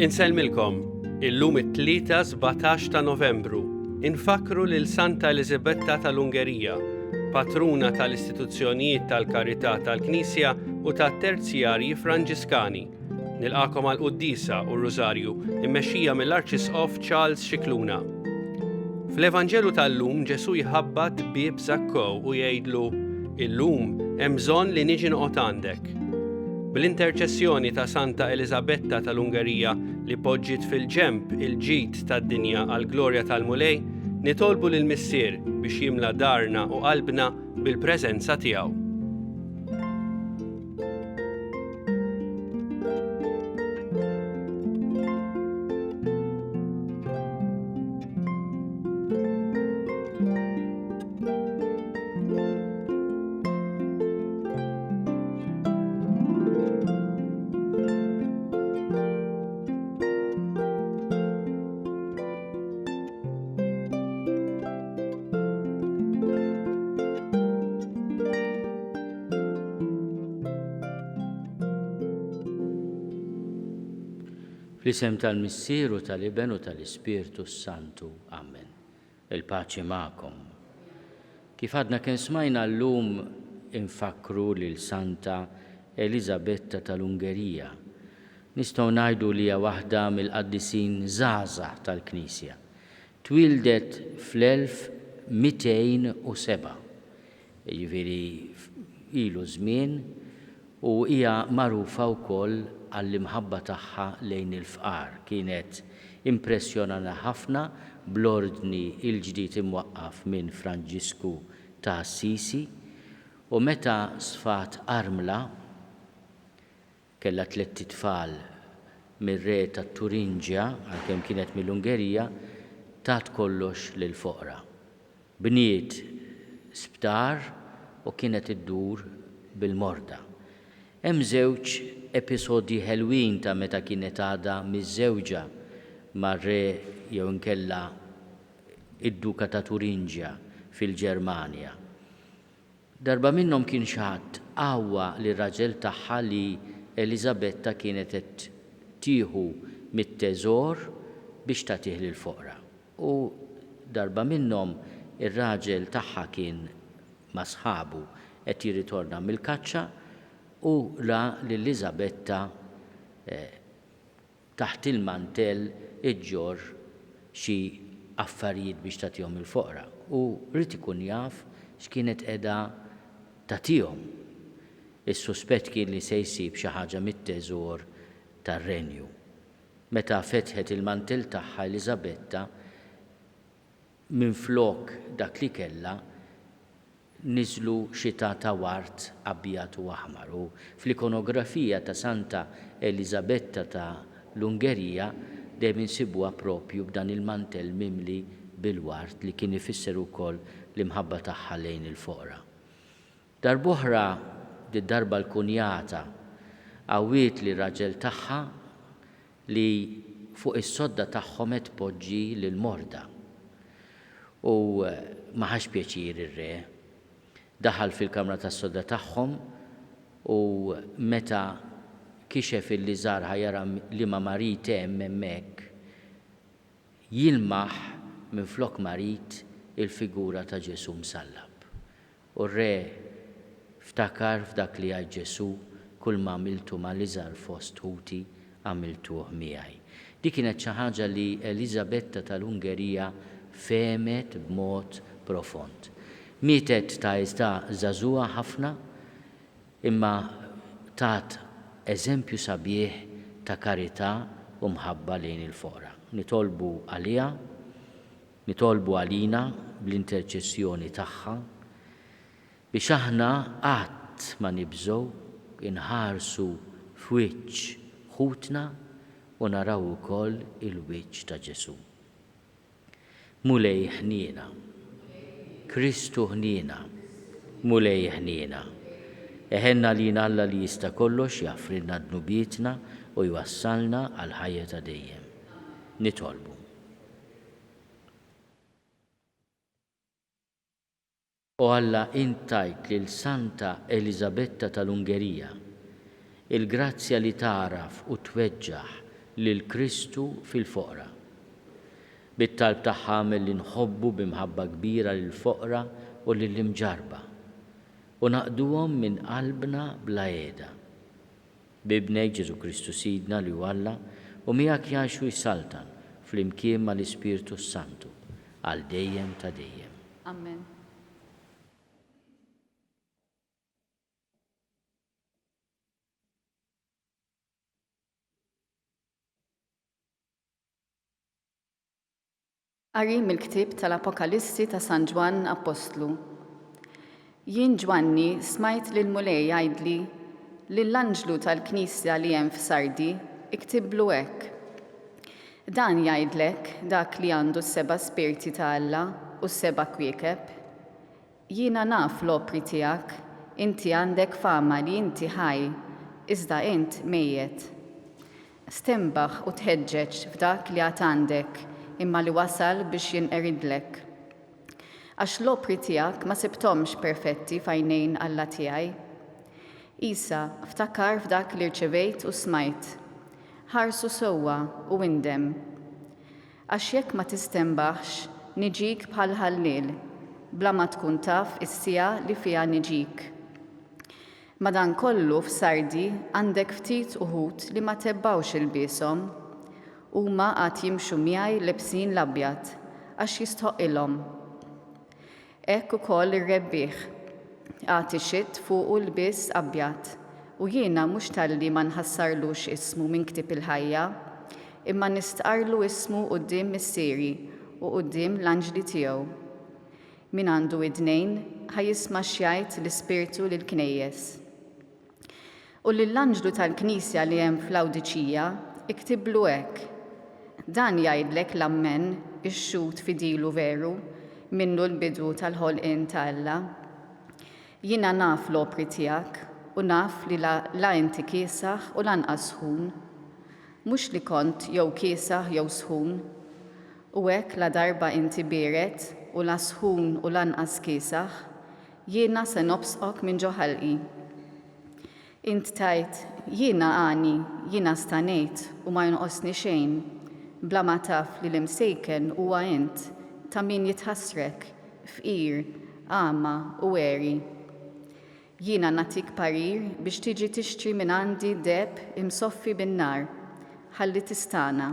Insellmilkom, illum it-tlieta 17 ta' Novembru, infakru lil Santa Elisabetta tal-Ungerija, patruna tal-istituzzjonijiet tal-karità tal-Knisja u tat-Terzjarji Franġiskani. Nilqakom għal Quddiesa u Rużarju immexxija mill-Arċisqof Charles Xikluna. Fl-Evanġelu tal-lum Ġesu jħabbat bieb Zakkow u jgħidlu: "Illum hemm bżonn li niġi noqgħod għandek." Bl-interċessjoni ta' Santa Elisabetta tal-Ungerija li poġġiet fil-ġenb il-ġid tad-dinja għall-glorja tal-Mulej, nitolbu lill-Missier biex jimla darna u qalbna bil-preżenza tiegħu. Fl-isem tal-Missier u tal-Iben u tal-Ispirtu Santu. Amen. Il-paċi magħkom. Kif għadna kien smajna llum infakru lil Santa Elisabetta tal-Ungerija. Nistgħu ngħidu li hija waħda mill-qaddisin żgħażagħ tal-Knisja. Twildet fl-1207. Jiġifieri ilu żmien u hija magħrufa wkoll għall-imħabba tagħha lejn il-fqar. Kienet impressjonana ħafna bl-ordni il-ġdid imwaqqaf minn Franġisku ta' Assisi u meta sfat Armla kellha 3 tfal mir-re tat-Turinġja għalkemm kienet mill-Ungerija tat kollox lill-foqra. Bniet sptar u kienet iddur bil-morda. Hemm żewġ episodji ħelwin ta' meta kienet għadha miż-żewġa mar-re jew inkella id-Duka ta' Turinġja fil-Ġermanja. Darba minnhom kien xi ħadd qawwa lir-raġel tagħha li Elisabetta kienet qed tieħu mit-teżor biex tagħtih lill-foqra. U darba minnhom ir-raġel tagħha kien ma' sħabu qed jirritorna mill-kaċċa u ra l-Elisabetta taħt il-mantell iġġor xi affarijiet biex tagħtihom il-foqra u rid ikun jaf x'kienet qiegħda tagħtihom. Is-suspett kien li se jsib xi ħaġa mit-teżor tar-renju. Meta fetħet il-mantell tagħha Elisabetta minflok dak li kellha niżlu xita ta' wart abjad u aħmar. U fl-ikonografija ta' Santa Elisabetta ta' l-Ungerija dejjem insibuha proprju b'dan il-mantell mimli bil-wart li kien ifisser ukoll l-imħabba tagħha lejn il-foqra. Darb'oħra darba l-kunjata qawwiet li raġel tagħha li fuq is-sodda tagħhom qed tpoġġi lill-morda. U ma ħax pjaċir ir-re. Daħal fil-kamra tas-sodda tagħhom u meta kixef illi żarha jara li ma marit hemm hemmhekk jilmaħ minflok marit il-figura ta' Ġesu msallab. U r-re ftakar f'dak li għal Ġesu kull ma għamiltu ma' li żar fost ħuti għamiltuh miegħi. Dik kienet xi ħaġa li Elisabetta tal-Ungerija femet b'mod profond. Mietet ta' iżda żagħżugħa ħafna imma tat eżempju sabiħ ta' karità u mħabba lejn il-foqra. Nitolbu għaliha, nitolbu għalina bl-interċessjoni tagħha biex aħna qatt ma nibżgħu inħarsu f'wiċċ ħutna u naraw ukoll il-wiċċ ta' Ġesu. Mulej ħniena, Kristu ħniena, mulej ħniena. Eħenna lina Alla li jista' kollox jaffrilna dnubietna u jwassalna għal ħajja ta' dejjem. Nitolbu. U Alla intajt lil Santa Elisabetta tal-Ungerija il-grazzja li taraf u tweġġaħ lil Kristu fil-foqra. Bit-talb tagħha li nħobbu b'imħabba kbira lil foqra u lill-imġarba u naqduhom minn qalbna bla għeda. Bibnek Ġesu Kristu Sidna li Alla u miegħek jgħixu jsaltan fl-imkien mal-Ispirtu Santu għal dejjem ta' dejjem. Amen. Qari mill-ktieb tal-Apokalissi ta' San Ġwan Apostlu. Jien Ġwanni smajt lil mulej jgħidli lill-anġlu tal-Knisja li hemm f'Sardi iktiblu hekk. Dan jgħidlek dak li għandu s-7 spirti ta' Alla u s-7 kwiekeb. Jiena naf l-opri tiegħek, inti għandek fama li inti ħaj, iżda int mejjed. Stembaħ u tħeġġeġ f'dak li għad għandek imma li wasal biex jinqeridlek. Għax l-opri tiegħek ma sibtomx perfetti f'għajnejn Alla tiegħi. Isa, ftakar f'dak li rċevejt u smajt. Ħarsu sewwa u indem. Għax jekk ma tistembaħx, niġik bħal ħallil, bla ma tkun taf is-sija li fiha niġik. Madankollu f'Sardi għandek ftit uħud li ma tebbawx il-bishom, huma għad jimxu miegħi lebsin l-abjad għax jistħoqilhom. Hekk ukoll ir-rebbieħ għad ixett fuqu l-biss abjad u jiena mhux talli ma nħassarlux ismu minn ktieb il-ħajja, imma nistqarlu ismu quddiem missieri u quddiem l-anġli tiegħu. Min għandu idnejn ħajisma' x'jgħid l-Ispirtu lill-Knejjes. U lill-anġlu tal-Knisja li hemm fl-Awdiċija iktiblu hekk. Dan jgħidlek l-ammen ix-xut fidilu veru minnu l-bidu tal-ħolqien ta' Alla. Jiena naf l-opri tiegħek u naf li la inti kiesaħ u lanqas sħun. Mhux li kont jew kiesaħ jew sħun. U hekk la darba inti bieret u la sħun u lanqas kiesaħ, jiena se nobsqok minn ġo ħalqi. Int tajt, jiena għani, jiena stanejt u ma jonqosni xejn, bla ma taf li l-imsejken huwa int ta' min jitħassrek, fqir, għama u għeri. Jiena natik parir biex tiġi tixtri minn għandi deb imsoffi bin-nar, ħalli tistana,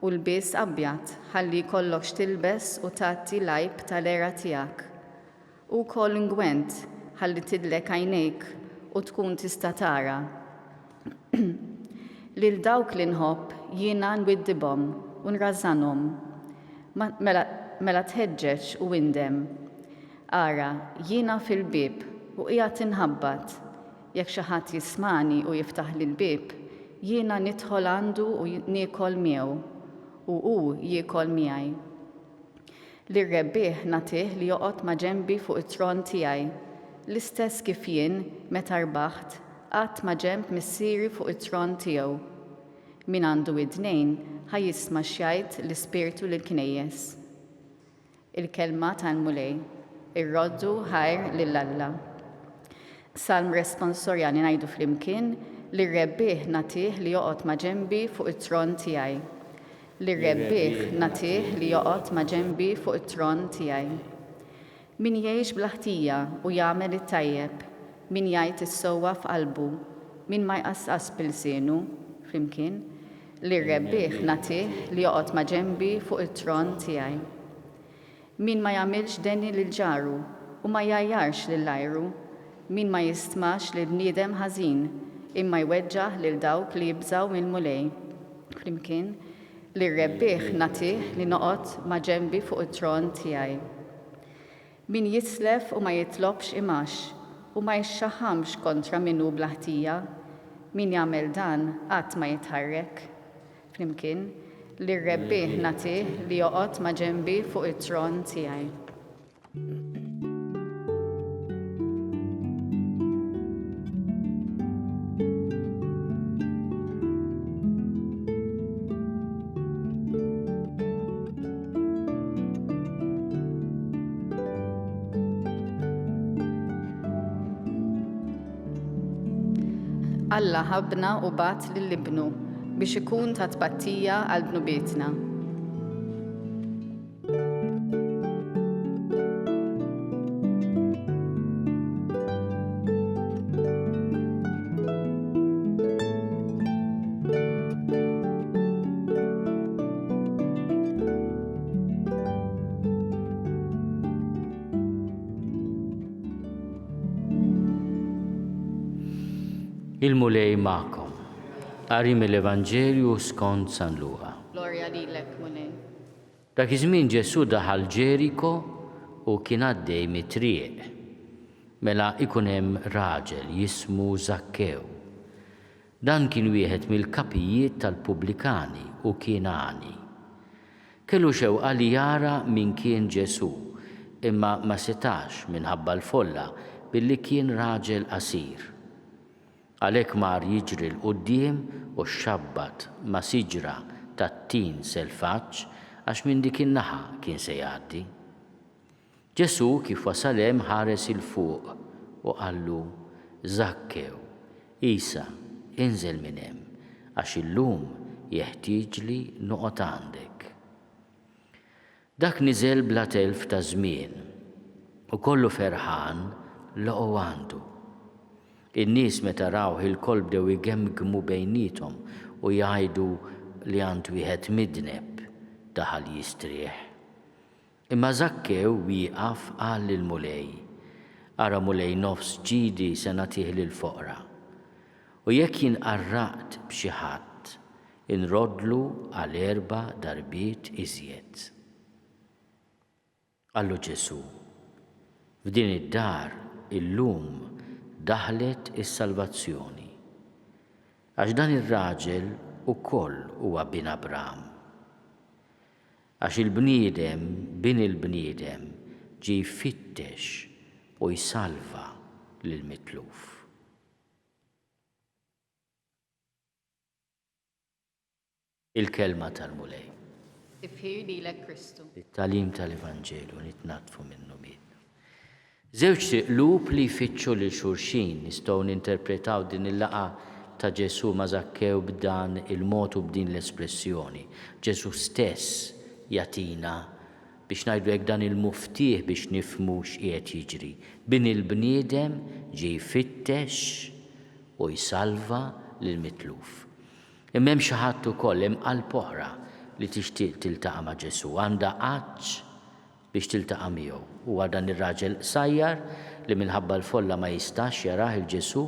u l-biss abjad ħalli jkollok tilbes u tagħti lajb tal-era tiegħek. U koll ingwent ħalli tidlek għajnejk u tkun tista' tara. Lil dawk li nħobb jiena nwiddibhom u nrażżanhom. Mela tħeġġeġ u indem. Ara, jiena fil-bib u qiegħed inħabbat. Jekk xi ħadd jismani u jiftaħ li l-bib, jiena nidħol għandu u niekol miegħu u hu jiekol miegħi. Lir-rebbieħ nagħtih li joqgħod ma' ġenbi fuq it-tron tiegħi, l-istess kif jien meta rbaħt qatt ma' ġenb missieri fuq it-tron tiegħu. Min għandu idnejn ħajjisma' x'jgħid l-Ispirtu lill-Knejjes. Il-kelma tal-mulej, ir-roddu ħajr lil Alla. Salm responsorjali ngħidu flimkien li r-rebbieħ nagħtih li joqgħod ma' ġenbi fuq it-tron tiegħi. Li r-rebbieħ nagħtih li joqgħod ma' ġenbi fuq it-tron tiegħi. Min jgħix bl-ħtija u jagħmel it-tajjeb, min jgħid is-sewwa f'qalbu, min ma jqassqas bil-sienu, flimkien, li r-rebbieħ nagħtih li joqgħod ma' ġenbi fuq it-tron tiegħi. Min ma jagħmilx deni lil ġaru u ma jgħajjarx lill-għajru, min ma jistmax lil bniedem ħażin, imma jweġġaħ lil dawk li jibżgħu mill-mulej. Flimkien, li r-rebbieħ nagħtih li noqgħod ma' ġenbi fuq it-tron tiegħi. Min jislef u ma jitlobx imax u ma jixxaħamx kontra minnu bl-ħtija, min jagħmel dan qatt ma jitħarrek. Flimkien, li r-rebbieħ nagħtih li joqgħod ma' ġenbi fuq it-tron tiegħi. Alla ħabna u bat lill-ibnu biex ikun ta' tbattija għal bnubietna. Il-mulej ma'kom. Qari mill-Evanġelju skont San Luqa. Glorja lilek, Mulej. Dak iż-żmien Ġesu daħal Ġeriko u kien għaddej mit-triq. Mela ikun hemm raġel jismu Zakkew. Dan kien wieħed mill-kapijiet tal-Pubblikani u kien għani. Kellu xewqa li jara min kien Ġesu, imma ma setax minħabba l-folla billi kien raġel qasir. Għalhekk mar jiġri l-qudiem u xabbat ma' siġra tat-tin selfaġġ għax minn dik in-naħa kien se jgħaddi. Ġesu kif wasal hemm ħares il fuq u qallu: Zakkew, Isa, inżel minn hemm għax illum jeħtieġli noqgħod għandek. Dak niżel bla telf ta' żmien u kollu ferħan loqgħu għandu. In-nies meta rawh il-koll bdew igemgmu bejniethom u jgħidu li għand wieħed midneb daħal jistrieħ. Imma Zakkew wieqaf qal lill-mulej: Ara mulej nofs ġidi se nagħtih lill-foqra. U jekk jinqarraqt b'xi ħadd, inrodlu għal 4 darbiet iżjed. Qallu Ġesu: F'din id-dar illum daħlet is-salvazzjoni. Għax dan ir-raġel ukoll huwa bin Abraham. Għax il-bniedem bin il-bniedem ġie jfittex u jsalva lill-mitluf. Il-kelma tal-mulej. Ifħir lilek Kristu. Il-talim tal-Evanġelju nitnatfu minnu min. Żewġ qlub li jfittxu lil xulxin nistgħu ninterpretaw din il-laqgħa ta' Ġesu ma' Zakkew b'dan il-mod u b'din l-espressjoni. Ġesu stess jagħtina biex ngħidu hekk dan il-muftih biex nifhmu x'qiegħed jiġri. Bin il-bniedem ġie jfittex u jsalva lill-mitluf. Imma hemm xi ħadd ukoll hemm qalb oħra li tixtieq tiltaqa' ma' Ġesu, għandha qaċċ biex tiltaqa' miegħu. Huwa dan ir-raġel qsajjar li minħabba l-folla ma jistax jarah il-Ġesu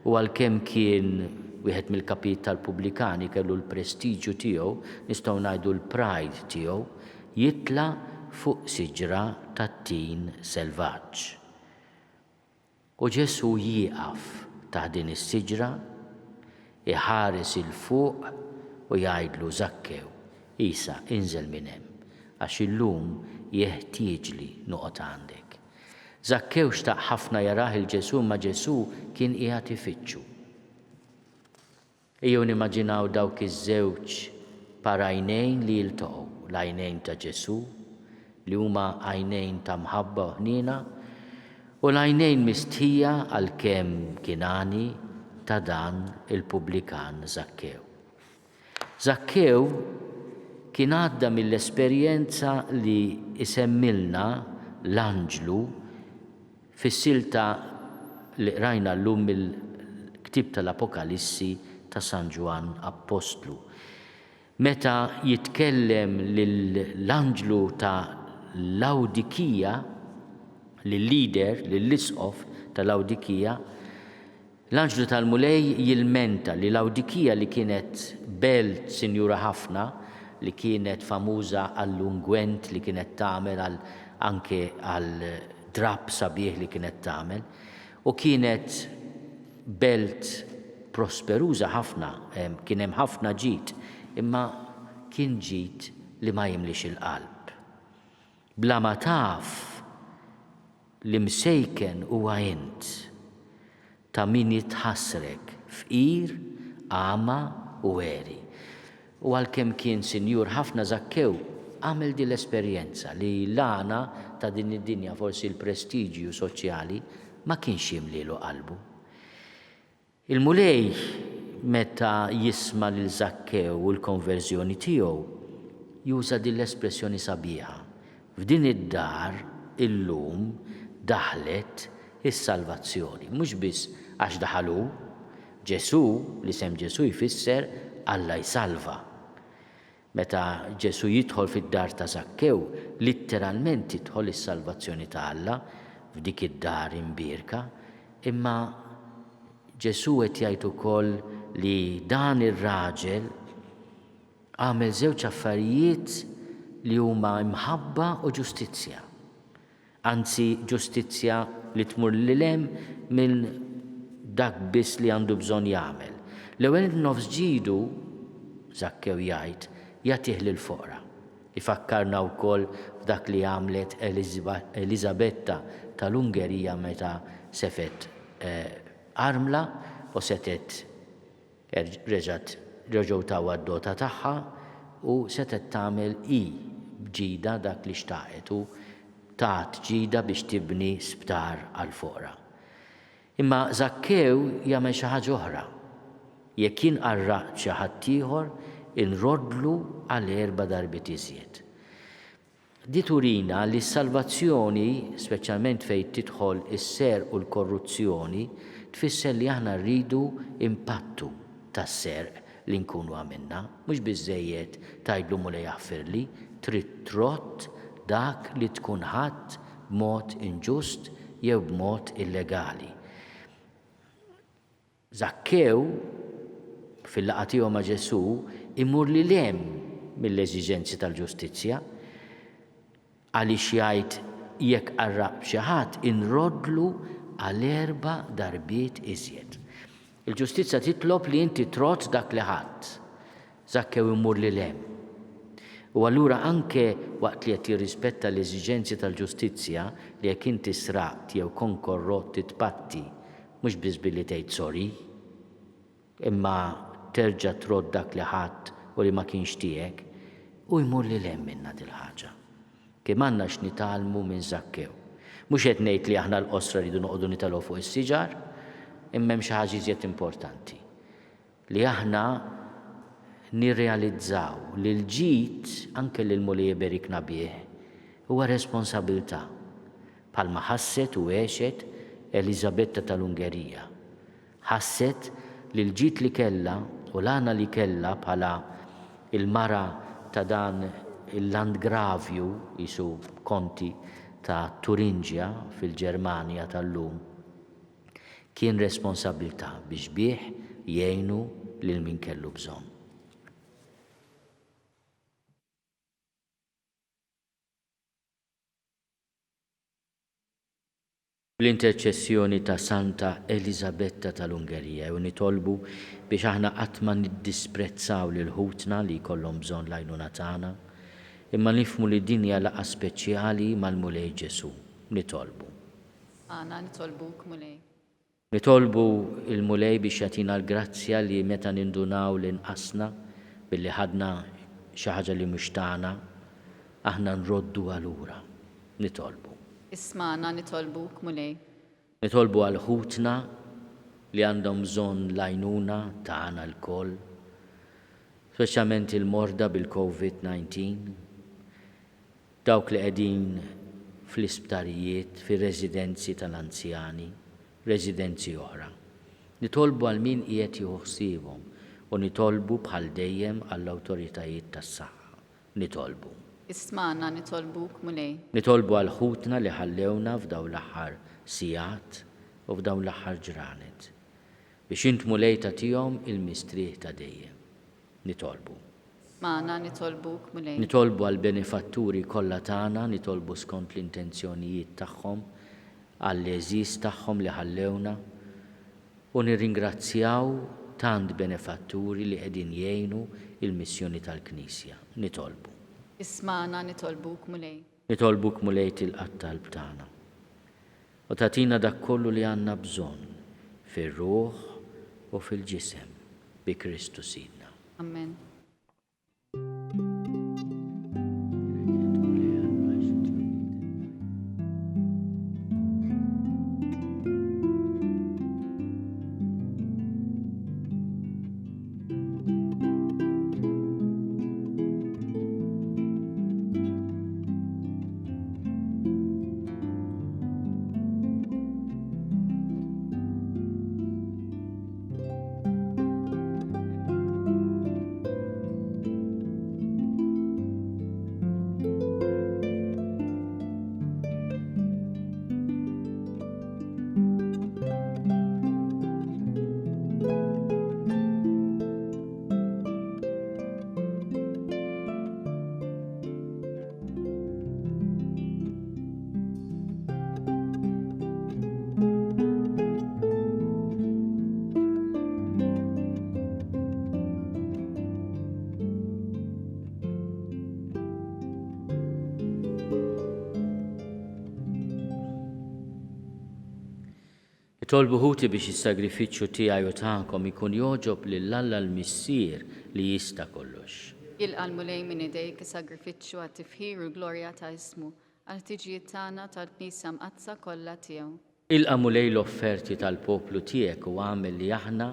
u għalkemm kien wieħed mill-kapijiet tal-Pubblikani kellu l-prestiġju tiegħu, nistgħu ngħidu l-pride tiegħu, jitla' fuq siġra tat-tin selvaġġ. U Ġesu jieqaf taħt din is-siġra, iħares il fuq u jgħidlu: Zakkew, Isa, inżel minn hemm għax illum jeħtieġli noqgħod għandek. Zakkew xtaq ħafna jarah il-Ġesu ma Ġesu kien qiegħed ifittxu. Ejjew nimmaġinaw dawk iż-żewġ parajnejn li jiltaqgħu, l-għajnejn ta' Ġesu li huma għajnejn ta' mħabba u ħniena u l-għajnejn mistħija għalkemm kien għani ta' dan il-Pubblikan Zakkew. Zakkew kien għadda mill-esperjenza li isemmilna l-anġlu fis-silta li qrajna llum mill-ktieb tal-Apokalissi ta' San Ġwan Apostlu. Meta jitkellem l-anġlu ta' Lawdikija, lill-lider, lill-Arċisqof ta' Lawdikija, l-anġlu tal-mulej jilmenta li Lawdikija li kienet belt sinjura ħafna, li kienet famuża għall-ungwent li kienet tagħmel anke għal drab sabiħ li kienet tagħmel u kienet belt prosperuża ħafna, kien hemm ħafna ġid, imma kien ġid li ma jimlix il-qalb. Bla ma taf li msejken huwa int ta' min jitħassrek fqir, għama u għeri. U għalkemm kien sinjur ħafna Zakkew għamel din l-esperjenza li l-għana ta' din id-dinja forsi l-prestiġju soċjali ma kienx jimlilu qalbu. Il-mulej meta jisma lil Zakkew u l-konverżjoni tiegħu juża din l-espressjoni sabiħa. F'din id-dar illum daħlet is-salvazzjoni, mhux biss għax daħalu, Ġesu, l-isem Ġesu jfisser Alla jsalva. Meta Ġesu jidħol fid-dar ta' Zakkew, litteralment jidħol is-salvazzjoni ta' Alla f'dik id-dar imbierka, imma Ġesu qed jgħid ukoll li dan ir-raġel għamel żewġ affarijiet li huma imħabba u ġustizzja. Anzi, ġustizzja li tmur lil hemm minn dak biss li għandu bżonn jagħmel. L-ewwel nofs ġidu Zakkew jgħid jagħtih lil-foqra. Ifakkarna wkoll f'dak li għamlet Elisabetta tal-Ungerija meta sefet armla u setet reġgħu tawa d-dota tagħha u setet tagħmel bġida dak li xtaqet u tat ġida biex tibni sptar għall-foqra. Imma Zakkew jagħmel xi ħaġa oħra. Jekk jinqarraq xi ħadd ieħor inrodlu għal 4 darbiet iżjed. Di turina li s-salvazzjoni, speċjalment fejn tidħol is-ser u l-korruzzjoni, tfisser li aħna rridu impattu tas-serq li nkunu għamilna, mhux biżżejjed tgħidlu mulej jaħfirli, trid trott dak li tkun ħadd b'mod inġust jew b'mod illegali. Zakkew fil-laqgħa tiegħu ma' Ġesu imur lil hemm mill-eżiġenzi tal-ġustizzja għaliex jgħid jekk qarraq xi ħadd inrodlu għal 4 darbiet iżjed. Il-ġustizzja titlob li inti trott dak li ħadd. Zakkew imur lil hemm. U allura anke waqt li qed jirrispetta l-eżiġenzi tal-ġustizzja li jekk inti sraqt jew kon korrott titpatti mhux biss billi tgħid sorry, imma terġa' trott dak li ħadd u li ma kienx tiegħek u jmur lil hemm minnha dil ħaġa. Kemm għandna x'nitalmu minn Zakkew. Mhux qed ngħid li aħna l-qosra rridu noqogħdu nitalgħu fuq is-siġar, imma hemm xi ħaġa iżjed importanti. Li aħna nirrealizzaw li l-ġid anke lil mulej berikna bih huwa responsabilità bħalma ħasset u għexet Elisabetta tal-Ungerija. Ħasset li l-ġid li kellha u l-għana li kellha bħala il-mara ta' dan il-Landgravju jisu konti ta' Turinġja fil-Ġermanja tal-lum kien responsabilità biex bih jgħinu lil min kellu bżonn. L-interċessjoni ta' Santa Elisabetta tal-Ungerija u nitolbu biex aħna qatt ma niddisprezzaw lil ħutna li jkollhom bżonn l-għajnuna tagħna, imma nifhmu li din hija laqgħa speċjali mal-mulej Ġesu. Nitolbu. Għana nitolbuk mulej. Nitolbu il-mulej biex jagħtina l-grazzja li meta nindunaw li nqasna billi ħadna xi ħaġa li mhux tagħna aħna nroddu għalura. Nitolbu. Isma'na nitolbuk mulej. Nitolbu għal ħutna li għandhom bżonn l-għajnuna tagħna l-koll, speċjalment il-morda bil-COVID-19, dawk li qegħdin fl-isptarijiet, fir-residenzi tal-anzjani, residenzi oħra. Nitolbu għal min qiegħed jieħu ħsiebhom u nitolbu bħal dejjem għall-awtoritajiet tas-saħħa. Nitolbu. Isma'na nitolbuk mulej. Nitolbu għal ħutna li ħallewna f'dawn l-aħħar sigħat u f'dawn l-aħħar ġranet biex int mulej tagħtihom il-mistrieħ ta' dejjem. Nitolbu. Isma'na nitolbuk mulej. Nitolbu għal benefatturi kollha tagħna, nitolbu skont l-intenzjonijiet tagħhom, għall-eżis tagħhom li ħallewna u nirringrazzjaw tant benefatturi li qegħdin jgħinu il-missjoni tal-Knisja. Nitolbu. Isma'na nitolbuk mulej. Nitolbuk mulej tilqa' talb tagħna. U tagħtina dak kollu li għandna bżonn fir-ruħ u fil-ġisem bi Kristu Sidna. Amen. Nitolbu ħuti biex is-sagrifiċċju tiegħi u tagħkom ikun joġob lill-Alla l-Missier li jista' kollox. Jilqalmu lejn minn idejk is-sagrifiċċju għat-tifħir u l-glorja ta' ismu għal tiġijiet tagħna tal-Knisja mqazza kollha tiegħu. Ilqamu lejn l-offerti tal-poplu tiegħek u għamel li aħna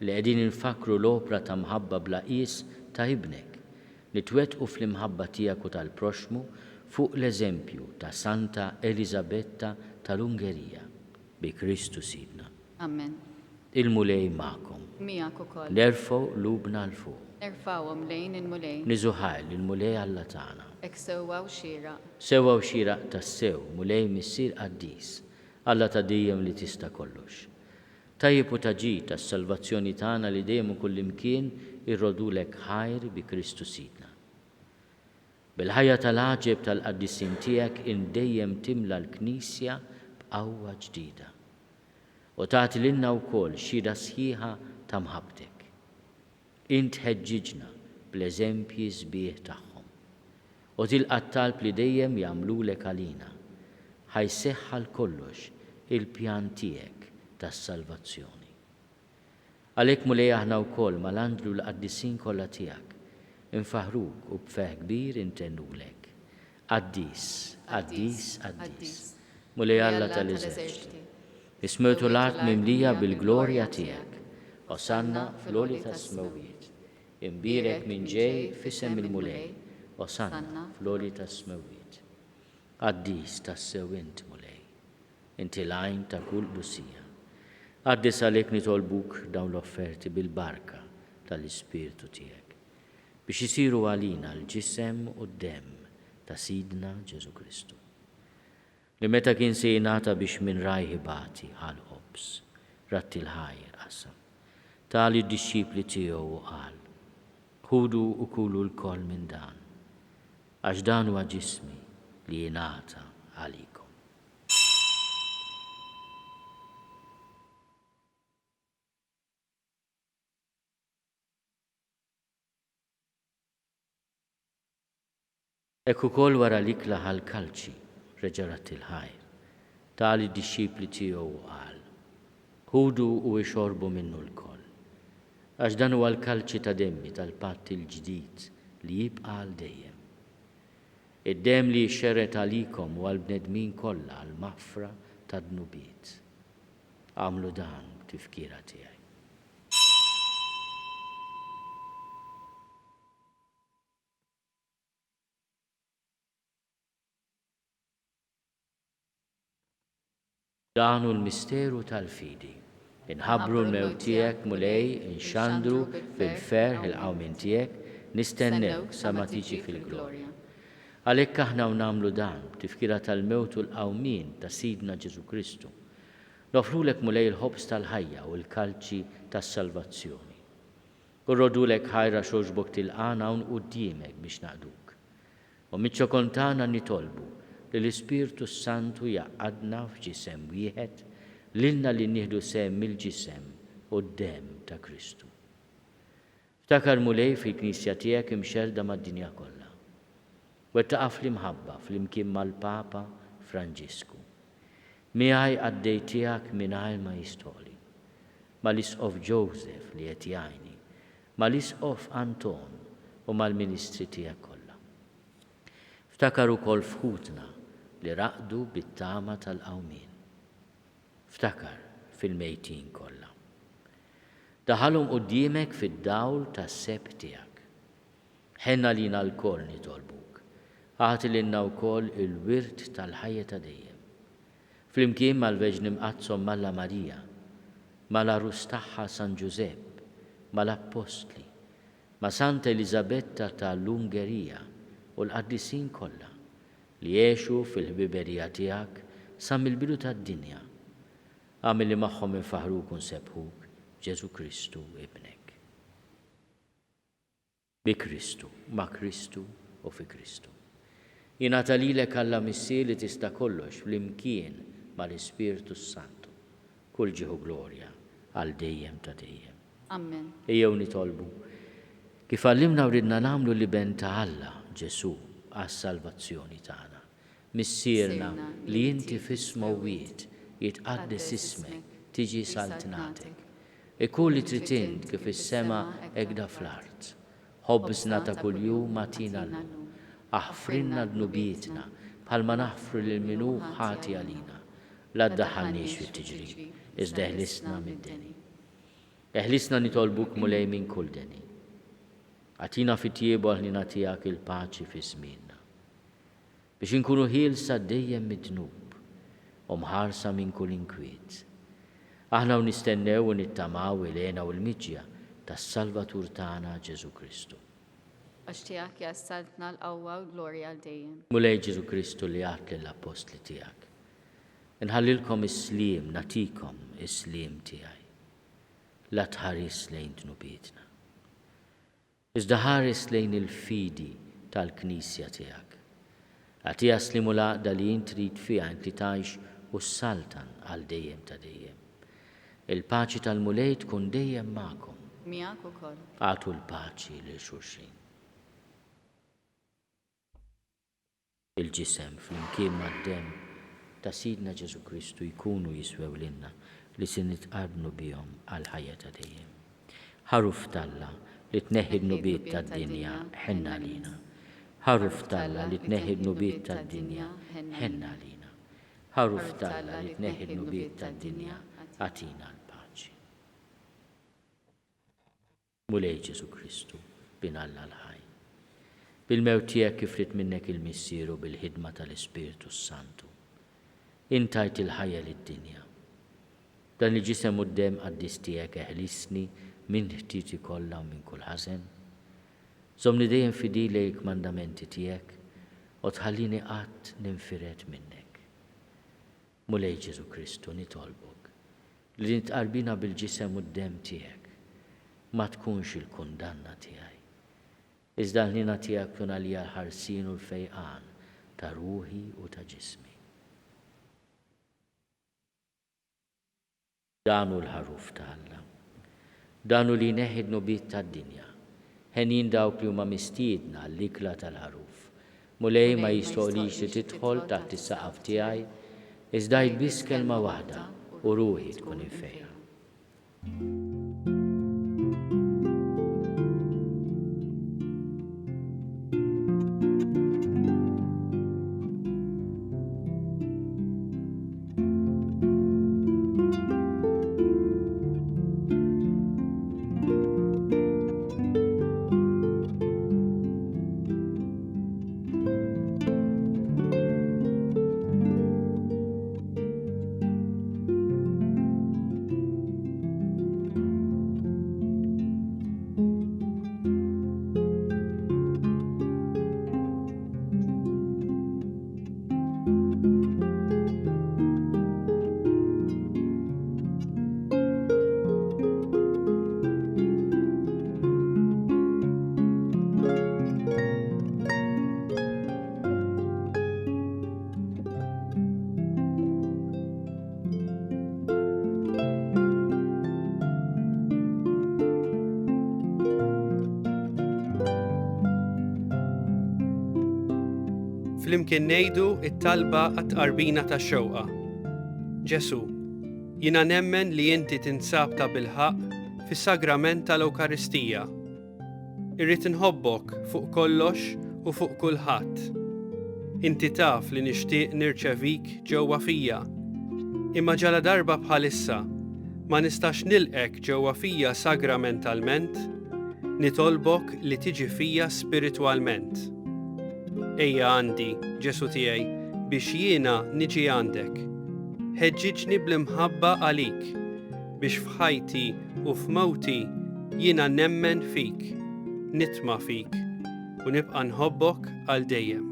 li qegħdin infakru l-opra ta' mħabba bla qis ta' ibnek li twettqu fl-imħabba tiegħek u tal-proxmu fuq l-eżempju ta' Santa Elisabetta tal-Ungerija bi Kristu Sidna. Amen. Il-mulej ma'kom. Miegħek ukoll. Nerfgħu lubna l fuq. Nerfawhom lejn il-mulej. Niżuħaj il-mulej Alla tagħna. Ek sewwa u xieraq. Sewwa u xieraq tas-sew, mulej missier qaddis, Alla ta' dejjem li tista' kollox. Tajjeb u taġid tas-salvazzjoni tagħna li dejjem u kullimkien irrodulek ħajr bi Kristu Sidna. Bil-ħajja tal-għaġeb tal-qaddisin tiegħek indejjem timla l-Knisja b'qawwa ġdida. U tagħti lilna wkoll xhieda sħiħa ta' mħabbtek. Int ħeġġiġna bl-eżempji sbieħ tagħhom. U tilqa' talb li dejjem jagħmlulek għalina. Ħajseħħal kollox il-pjan tiegħek tas-salvazzjoni. Għalhekk mulej aħna wkoll mal-Andlu l-qaddisin kollha tiegħek infaħruk u b'feħ kbir intennulek. Qaddis, qaddis, qaddis. Mulej Alla tal-eżerċiti. Ismetu l-art mimlija bil-glorja tiegħek. Osanna fl-oli tas-smawiet. Imbirek minn ġej fisem il-mulej. Osanna fl-oli tas-smawiet. Qaddis tas-sew int mulej. Inti l-għajn ta' kull busija. Qaddis għalhekk nitolbuk dawn l-offerti bil-barka tal-Ispirtu tiegħek biex isiru għalina l-ġisem u d-demm ta' Sidna Ġesu Kristu. Li meta kien se jingħata biex minn rajħi bati ħal-qobs, ratti l-ħajr qasam. Tali d-disċipli tiegħu u qal, ħudu u kulu l-koll minn dan, għax dan huwa ġismi li jingħata għalikom. Ekku ukoll wara l-ikla ħal-kalċi reġarat il-ħajr. Tali d-disċipli tiegħu qal, ħudu u ixorbu minnu l-koll. Għax dan huwa l-kalċi ta' demmi tal-patt il-ġdid li jibqa' għal dejjem. Id-demm li jxerret għalikom u għall-bnedmin kollha għall-maħfra ta' dnubiet. Għamlu dan tifkira tiegħi. Dan hu l-misteru tal-fidi. Inħabbru l-mewt tiegħek mulej inxandru fil-ferħ il-qawmin tiegħek, nistennew sa ma tiġi fil-glorja. Għalhekk aħna nagħmlu dan tifkira tal-mewt u l-qawmin ta' Sidna Ġesu Kristu. Nofrulek mulej il-ħobs tal-ħajja u l-kalċi tas-salvazzjoni. Urrodulek ħajra xogħġbok tilqana hawn quddiemek biex naqduk. U miċ-ċokontana nitolbu li l-Ispirtu Santu jaqadna f'ġisem wieħed lilna li nieħdu sehem mill-ġisem u d-demm ta' Kristu. Ftakar mulej fil-Knisja tiegħek imxerda mad-dinja kollha. Wettaqa' fl-imħabba fl-imkien mal-Papa Franġisku. Miegħi għaddej tiegħek mingħajr ma jistoli. Mal-Isqof Joseph li qed jgħinni, mal-Isqof Anton u mal-Ministri tiegħek kollha. Ftakar ukoll fħutna li raqdu bit-tama tal-qawmin. Ftakar fil-mejtin kollha. Daħalhom quddiemek fid-dawl tas-seb tiegħek. Ħenna lina l-koll nitolbuk. Agħti lilna wkoll il-wirt tal-ħajja ta' dejjem. Flimkien mal-Veġni Mqazzom Malla Marija, mal-Arus tagħha San Giuseppe, mal-Apostli, ma' Santa Elisabetta tal-Ungerija u l-qaddisin kollha li jgħixu fil-ħbiberija tiegħek sa mill-bidu tad-dinja. Għamil li magħhom infaħruk u nsebħuk Ġesu Kristu ibnek. Bi Kristu, ma' Kristu u fi Kristu. Jingħata lilek Alla Missier li tista' kollox flimkien mal-Ispirtu Santu. Kull ġieħu glorja għal dejjem ta' dejjem. Amen. Ejjew nitolbu kif għallimna u ridna nagħmlu li ben ta' Alla Ġesu għas-salvazzjoni tagħna. Missierna li inti fis-smawiet jitqaddes ismek, tiġi saltnatek. Ikun li trid int kif is-sema hekk da fl-art. Ħobbsna ta' kuljum atina llum. Aħfrinna dnubietna bħalma naħfru lil minnu ħati għalina. La ddaħħalniex fit-tiġrib, iżda eħlisna mid-deni. Eħlisna nitolbuk mulej minn kull deni. Għatina fit-tiebu ħlina tiegħek il-paċi fi żmienna. Biex inkunu ħielsa dejjem mid-dnub u mħarsa minn kull inkwiet. Aħna u nistennew u nittamaw il-għena u l-miġja tas-Salvatur tagħna Ġesu Kristu. Għax tiegħek jassaltna l-qawwa u l-glorja għal dejjem. Mulej Ġesu Kristu li għat lill-apostli tiegħek. Nħallilkom is-sliem, natikom is-sliem tiegħi. La tħares lejn dnubietna. Iżda ħares lejn il-fidi tal-Knisja tiegħek. Għati jaslimu l-għaqda li jint trid fiha int li tgħix u s-saltan għal dejjem ta' dejjem. Il-paċi tal-mulej tkun dejjem magħkom. Miegħek ukoll. Għatu l-paċi lil xulxin. Il-ġisem flimkien mad-demm ta' Sidna Ġesu Kristu jkunu jiswew lilna li se nitqarnu bihom għal ħajja ta' dejjem. Ħaruf talla li tneħħi d-nubiet tad-dinja ħenna lina. Ħaruf talla li tneħħi d-nubiet tad-dinja ħenna lina. Ħaruf talla li tneħħi d-nubiet tad-dinja għatina l-paċi. Mulej Ġesu Kristu bin Alla l-ħaj. Bil-mewt tiegħek kif rid minnek il-missieru bil-ħidma tal-Ispiritu Santu. Intajt il-ħajja lid-dinja. Dan li ġisem u d-dem qaddis tiegħek eħlisni minn ħtiti kollha u minn kull ħażen. Żomni dejjem fidilek mandamenti tiegħek u tħallini qatt ninfiret minnek. Mulej Ġesu Kristu nitolbok li nitqarbina bil-ġisem u d-dem tiegħek ma tkunx il-kundanna tiegħi. Iżda l-ħnina tiegħek tkun għalija l-ħarsin u l-fejqan ta' ruħi u ta' ġismi. Danu l-ħaruf ta' Alla. Danu li neħid nubiet tad-dinja. Ħenin dawk li huma mistiedna l-ikla tal-ħaruf. Mulej ma jistoqlix li tidħol taħt is-saqaf tiegħi, iżda jbiss kelma waħda u ruħi tkun infejqa. Flimkien ngħidu it-talba għat-tqarbina tax-xewqa. Ġesu, jiena nemmen li inti tinsab ta' bilħaq fis-sagrament tal-Ewkaristija. Irrid inħobbok fuq kollox u fuq kulħadd. Inti taf li nixtieq nirċevik ġewwa fija. Imma ġala darba bħalissa ma nistax nilqek ġewwa fija sagramentalment, nitolbok li tiġi fija spiritwalment. Ejja għandi, Ġesu tiegħi, biex jiena niġi għandek. Ħeġġiġni bl-imħabba għalik, biex f'ħajti u f'mowti jiena nemmen fik, nitma' fik u nibqa' nħobbok għal dejjem.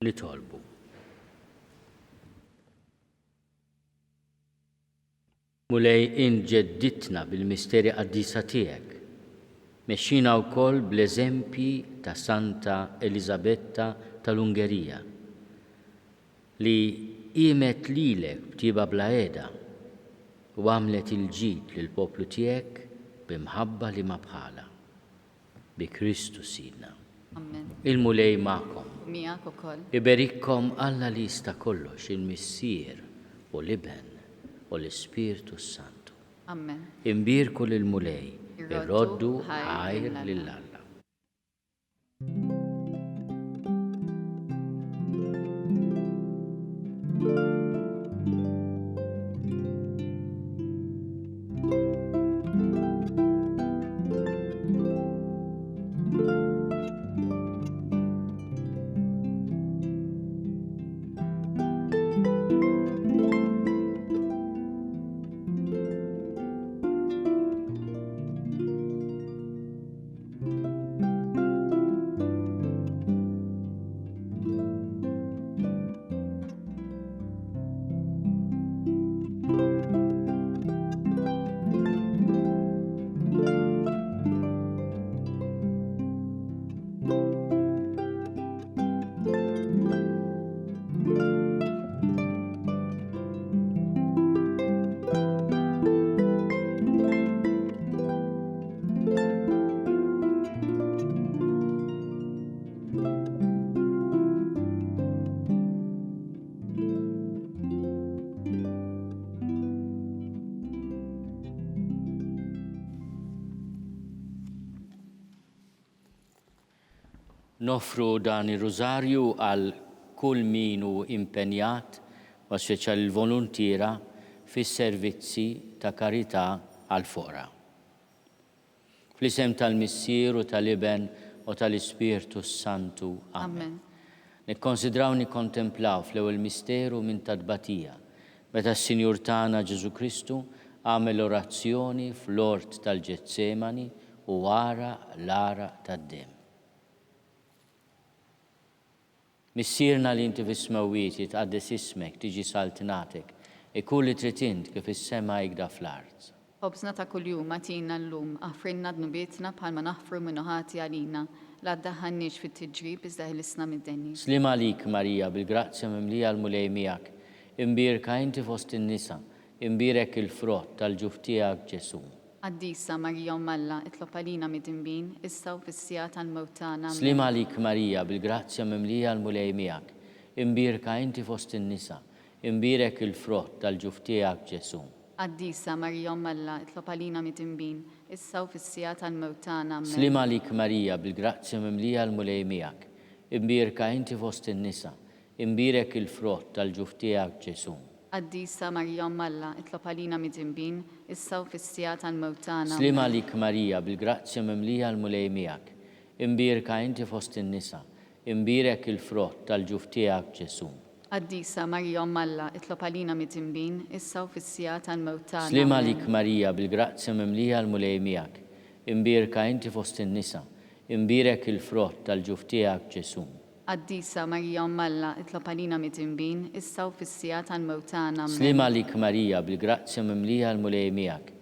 Nitolbu. Mulej inġedditna bil-misteri Quddiesa tiegħek. Mexxina wkoll bl-eżempji ta' Santa Elisabetta tal-Ungerija li qimet lilek b'tieba bla qiegħda u għamlet il-ġid lill-poplu tiegħek b'imħabba li ma bħala. Bi Kristu Sidna. Amen. Il-mulej magħkom. Miegħek ukoll. Iberikkom Alla li jista' kollox il-Missier u l-Iben u l-Ispirtu Santu. Amen. Imbirku lill-mulej, irroddu ħajr lill-Alla. Nofru dan ir-Rużarju għal kull minu impenjat u speċjal il-volontira fis-servizzi ta' karità għal foqra. Fl-isem tal-Missier u tal-Iben u tal-Ispirtu Santu. Amen. Nikkonsidraw nikkontemplaw fl-ewwel misteru minn tadbatija meta s-Sinjur tagħna Ġesu Kristu għamel orazzjoni fl-ort tal-Ġetsemani u wara l-ara tad-dem. Missierna li inti fis-smawiet jitqaddes ismek tiġi saltinatek ikun li trid int kif is-sema jgda fl-art. Obżna ta' kuljum għatina llum aħfrinna dnubietna bħalma naħfru minnu ħati għalina la ddaħħalniex fit-tiġrib iżda ħilisna mid-denni. Slim għalik Marija bil-grazzja mimlija l-mulej miegħek, imbierka inti fost in-nisa, imbierek il-frott tal-ġuf tiegħek Ġesu. Quddiesa Marija Alla, itlob għalina mid-inbin, issa u fis-sija tal-mewt tagħna. Slim għalik Marija bil-grazzja mimlija l-mulej miegħek, imbierka inti fost in-nisa, imbierek il-frott tal-ġuf tiegħek Ġesu. Quddiesa Marija Alla, itlob għalina mid-inbin, issa u fis-sija tal-mewt tagħna. Slim għalik Marija bil-grazzja mimlija l-mulej miegħek, imbierka inti fost in-nisa, imbierek il-frott tal-ġuf tiegħek Ġesu. Quddiesa Marija Alla, itlob għalina mid-inbin, issa u fis-sija tal-mewt tagħna. Slim għalik Marija bil-grazzja mimlija l-mulej miegħek, imbierka inti fost in-nisa, imbierek il-frott tal-ġuf tiegħek Ġesu. Quddiesa Marija Alla, itlob għalina mid-inbin, issa u fis-sija tal-mewt tagħna. Slim għalik Marija bil-grazzja mimlija l-mulej miegħek, imbierka inti fost in-nisa, imbierek il-frott tal-ġuf tiegħek Ġesu. Quddiesa Marija Alla, itlob għalina mid-inbin, issa u fis-sija tal-mewt tagħna. Slim għalik Marija bil-grazzja mimlija l-mulej miegħek,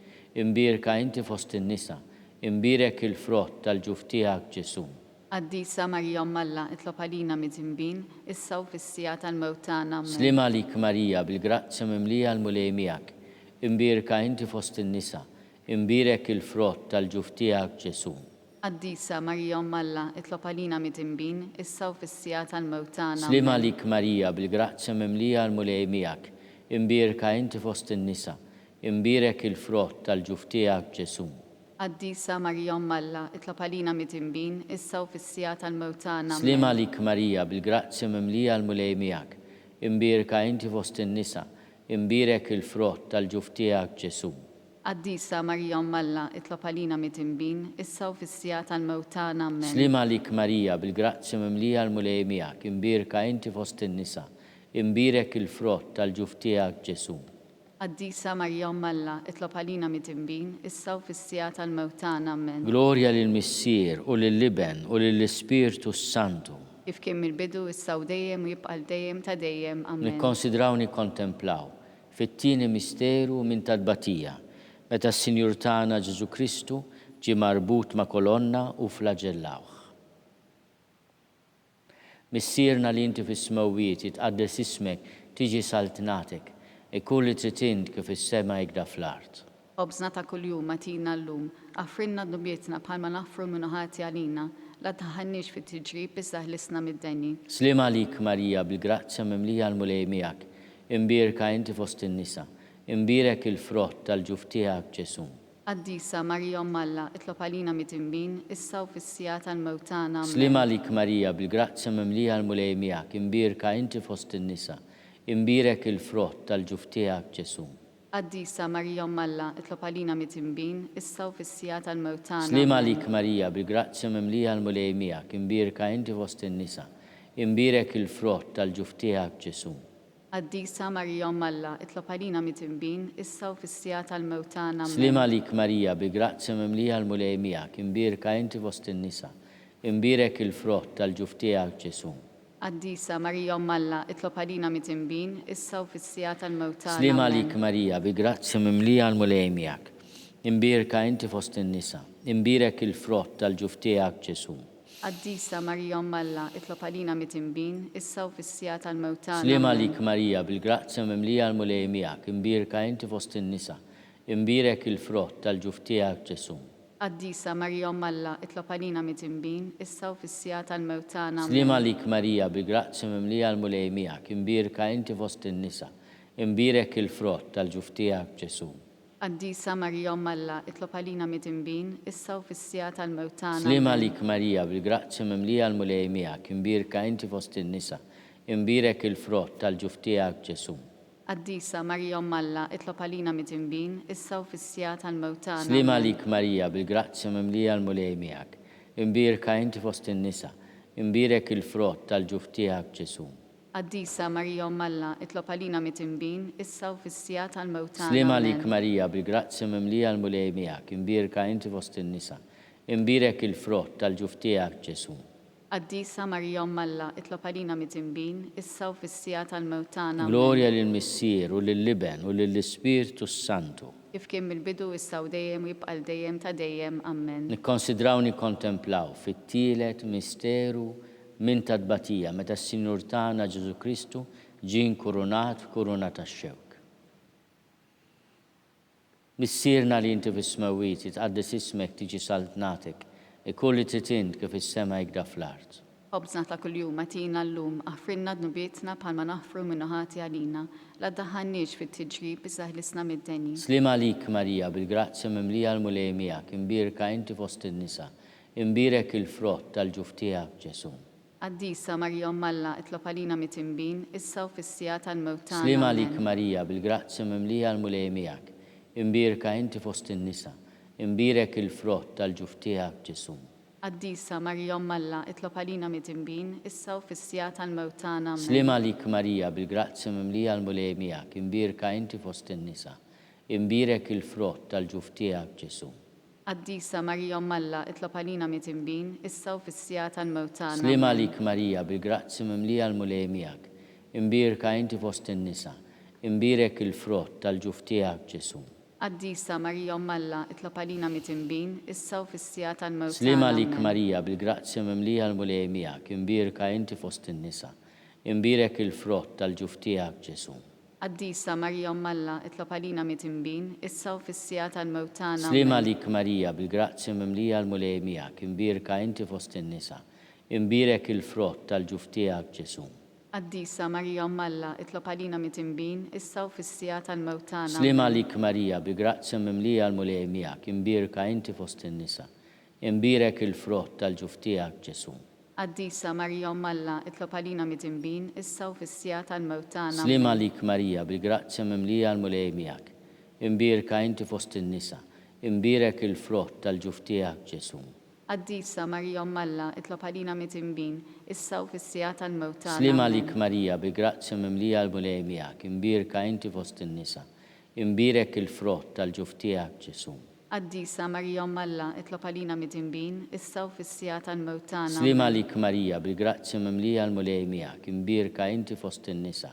imbierka inti fost in-nisa, imbierek il-frott tal-ġuf tiegħek Ġesu. Quddiesa Marija Alla, itlob għalina mid-inbin, issa u fis-sija tal-mewt tagħna. Slim għalik Marija bil-grazzja mimlija l-mulej miegħek, imbierka inti fost in-nisa, imbierek il-frott tal-ġuf tiegħek Ġesu. Quddiesa Marija Alla, itlob għalina mid-inbin, issa u fis-sija tal-mewt tagħna. Slim għalik Marija bil-grazzja mimlija l-mulej miegħek, imbierka inti fost in-nisa, imbierek il-frott tal-ġuf tiegħek Ġesu. Quddiesa Marija Alla, itlob għalina mid-inbin, issa u fis-sija tal-mewt tagħna. Slim għalik Marija bil-grazzja mimlija l-mulej miegħek, imbierka inti fost in-nisa, imbierek il-frott tal-ġuf tiegħek Ġesu. Quddiesa Marija Alla, itlob għalina mid-inbin, issa u fis-sija tal-mewt tagħna. Slim għalik Marija bil-grazzja mimlija l-mulej miegħek, imbierka inti fost in-nisa, imbierek il-frott tal-ġuf tiegħek Ġesu. Quddiesa Marija Alla, itlob għalina mid-inbin, issa u fis-sija tal-mewt tagħna. Glorja lill-Missier u lill-Iben u lill-Ispirtu Santu. kif kien mill-bidu issa u dejjem u jibqa' dejjem ta' dejjem. Amen. Nikkonsidraw nikkontemplaw fit-tieni misteru minn tadbatija meta s-Sinjur tagħna Ġesu Kristu ġie marbut ma' kolonna u flagellawh. Missierna li inti fis-smawwiet jitqaddes ismek tiġi saltnatek ikun li trid int kif is-sema jgda fl-art. Obżna ta' kuljum atina llum, affrinna d-nubjetna bħalma naffru minnu ħati għalina, la taħannix fit-tiġrib iżda ħlisna mid-denni. Slima lik Marija bil-grazzja mimlija l-mulej miegħek, imbierka inti fost in-nisa, imbierek il-frott tal-ġuf tiegħek Ġesu. Qaddisa Marija Alla, itlob għalina mit-imbin, issa u fis-sija tal-mewtana. Slima lik Marija bil-grazzja mimlija l-mulej miegħek, imbierka inti fost in-nisa, imbierek il-frott tal-ġuf tiegħek Ġesu. Qaddisa Marija Alla, itlob għalina mit-imbin, issa u fis-sija tal-mewtana. Slima lik Marija bil-grazzja mimlija l-mulej miegħek, imbierka inti fost in-nisa, imbierek il-frott tal-ġuf tiegħek Ġesu. Qaddisa Marija Alla, itlob għalina mit-imbin, issa u fis-sija tal-mewtana. Slima lik Marija bil-grazzja mimlija l-mulej miegħek, imbierka inti fost in-nisa, imbierek il-frott tal-ġuf tiegħek Ġesu. Qaddisa Marija Alla, itlob għalina mit-imbin, issa u fis-sija tal-mewtana. Slima lik Marija bil-grazzja mimlija l-mulej miegħek, imbierka inti fost in-nisa, imbierek il-frott tal-ġuf tiegħek Ġesu. Qaddisa Marija Alla, itlob għalina mit-imbin, issa u fis-sija tal-mewtana. Slima lik Marija bil-grazzja mimlija l-mulej miegħek, imbierka inti fost in-nisa, imbierek il-frott tal-ġuf tiegħek Ġesu. Qaddisa Marija Alla, itlob għalina mit-imbin, issa u fis-sija tal-mewtana. Slima lik Marija bil-grazzja mimlija l-mulej miegħek, imbierka inti fost in-nisa, imbierek il-frott tal-ġuf tiegħek Ġesu. Qaddisa Marija Alla, itlob għalina mit-imbin, issa u fis-sija tal-mewtana. Slima lik Marija bil-grazzja mimlija l-mulej miegħek, imbierka inti fost in-nisa, imbierek il-frott tal-ġuf tiegħek Ġesu. Qaddisa Marija Alla, itlob għalina mit-imbin, issa u fis-sija tal-mewtana. Slima lik Marija bil-grazzja mimlija l-mulej miegħek, imbierka inti fost in-nisa, imbierek il-frott tal-ġuf tiegħek Ġesu. Qaddisa Marija Alla, itlob għalina mit-imbin, issa u fis-sija tal-mewtana. Slima lik Marija bil-grazzja mimlija l-mulej miegħek, imbierka inti fost in-nisa, imbierek il-frott tal-ġuf tiegħek Ġesu. Qaddisa Marija Alla, itlob għalina mit-imbin, issa u fis-sija tal-mewtana. Glorja lill-Missier u lill-Liben u lill-Ispiritu Santu. Kif kien mill-bidu issa u dejjem u jibqa' dejjem ta' dejjem. Amen. Nikkonsidraw nikkontemplaw fit-tielet misteru minn tadbatija meta s-Sinjur tagħna Ġesu Kristu ġie nkurunat f'kuruna tax-xewk. Missierna li inti fis-smawwiet jitqaddes ismek tiġi saltnatek, ikun li trid int kif is-sema jgda fl-art. Obżna ta' kuljum atina llum, affrinna d-nubietna bħalma naħfru minnu ħati għalina, la ddaħħalniex fit-tiġrib iżda ħlisna mid-denni. Slima lik Marija bil-grazzja mimlija l-mulej miegħek, imbierka inti fost in-nisa, imbierek il-frott tal-ġuf tiegħek Ġesu. Qaddisa Marija Alla, itlob għalina mit-imbin, issa u fis-sija tal-mewtana. Slima lik Marija bil-grazzja mimlija l-mulej miegħek, imbierka inti fost in-nisa, imbierek il-frott tal-ġuf tiegħek Ġesu. Qaddisa Marija Alla, itlob għalina mit-imbin, issa u fis-sija tal-mewtana. Slima lik Marija bil-grazzja mimlija l-mulej miegħek, imbierka inti fost in-nisa, imbierek il-frott tal-ġuf tiegħek Ġesu. Qaddisa Marija Alla, itlob għalina mit-imbin, issa u fis-sija tal-mewtana. Slima lik Marija bil-grazzja mimlija l-mulej miegħek, imbierka inti fost in-nisa, imbierek il-frott tal-ġuf tiegħek Ġesu. Qaddisa Marija Alla, itlob għalina mit-imbin, issa u fis-sija tal-mewtana. Slima lik Marija bil-grazzja mimlija l-mulej miegħek, imbierka inti fost in-nisa, imbierek il-frott tal-ġuf tiegħek Ġesu. Qaddisa Marija Alla, itlob għalina mit-imbin, issa u fis-sija tal-mewtana. Slima lik Marija bil-grazzja mimlija l-mulej miegħek, imbierka inti fost in-nisa, imbierek il-frott tal-ġuf tiegħek Ġesu. Qaddisa Marija Alla, itlob għalina mit-imbin, issa u fis-sija tal-mewtana. Slima lik Marija bil-grazzja mimlija l-mulej miegħek, imbierka inti fost in-nisa, imbierek il-frott tal-ġuf tiegħek Ġesu. Qaddisa Marija Alla, itlob għalina mit-imbin, issa u fis-sija tal-mewtana. Slima lik Marija bil-grazzja mimlija l-mulej miegħek, imbierka inti fost in-nisa, imbierek il-frott tal-ġuf tiegħek Ġesu. Qaddisa Marija Alla, itlob għalina mit-imbin, issa u fis-sija tal-mewtana. Slima lik Marija bil-grazzja mimlija l-mulej miegħek, imbierka inti fost in-nisa, imbierek il-frott tal-ġuf tiegħek Ġesu. Quddiesa Marija Alla, itlob għalina mid-dinbin, issa u fis-sija tal-mewt tagħna. Slima lik Marija, bil-grazzi mimlija l-mulej miegħek, imbirka inti fost in-nisa,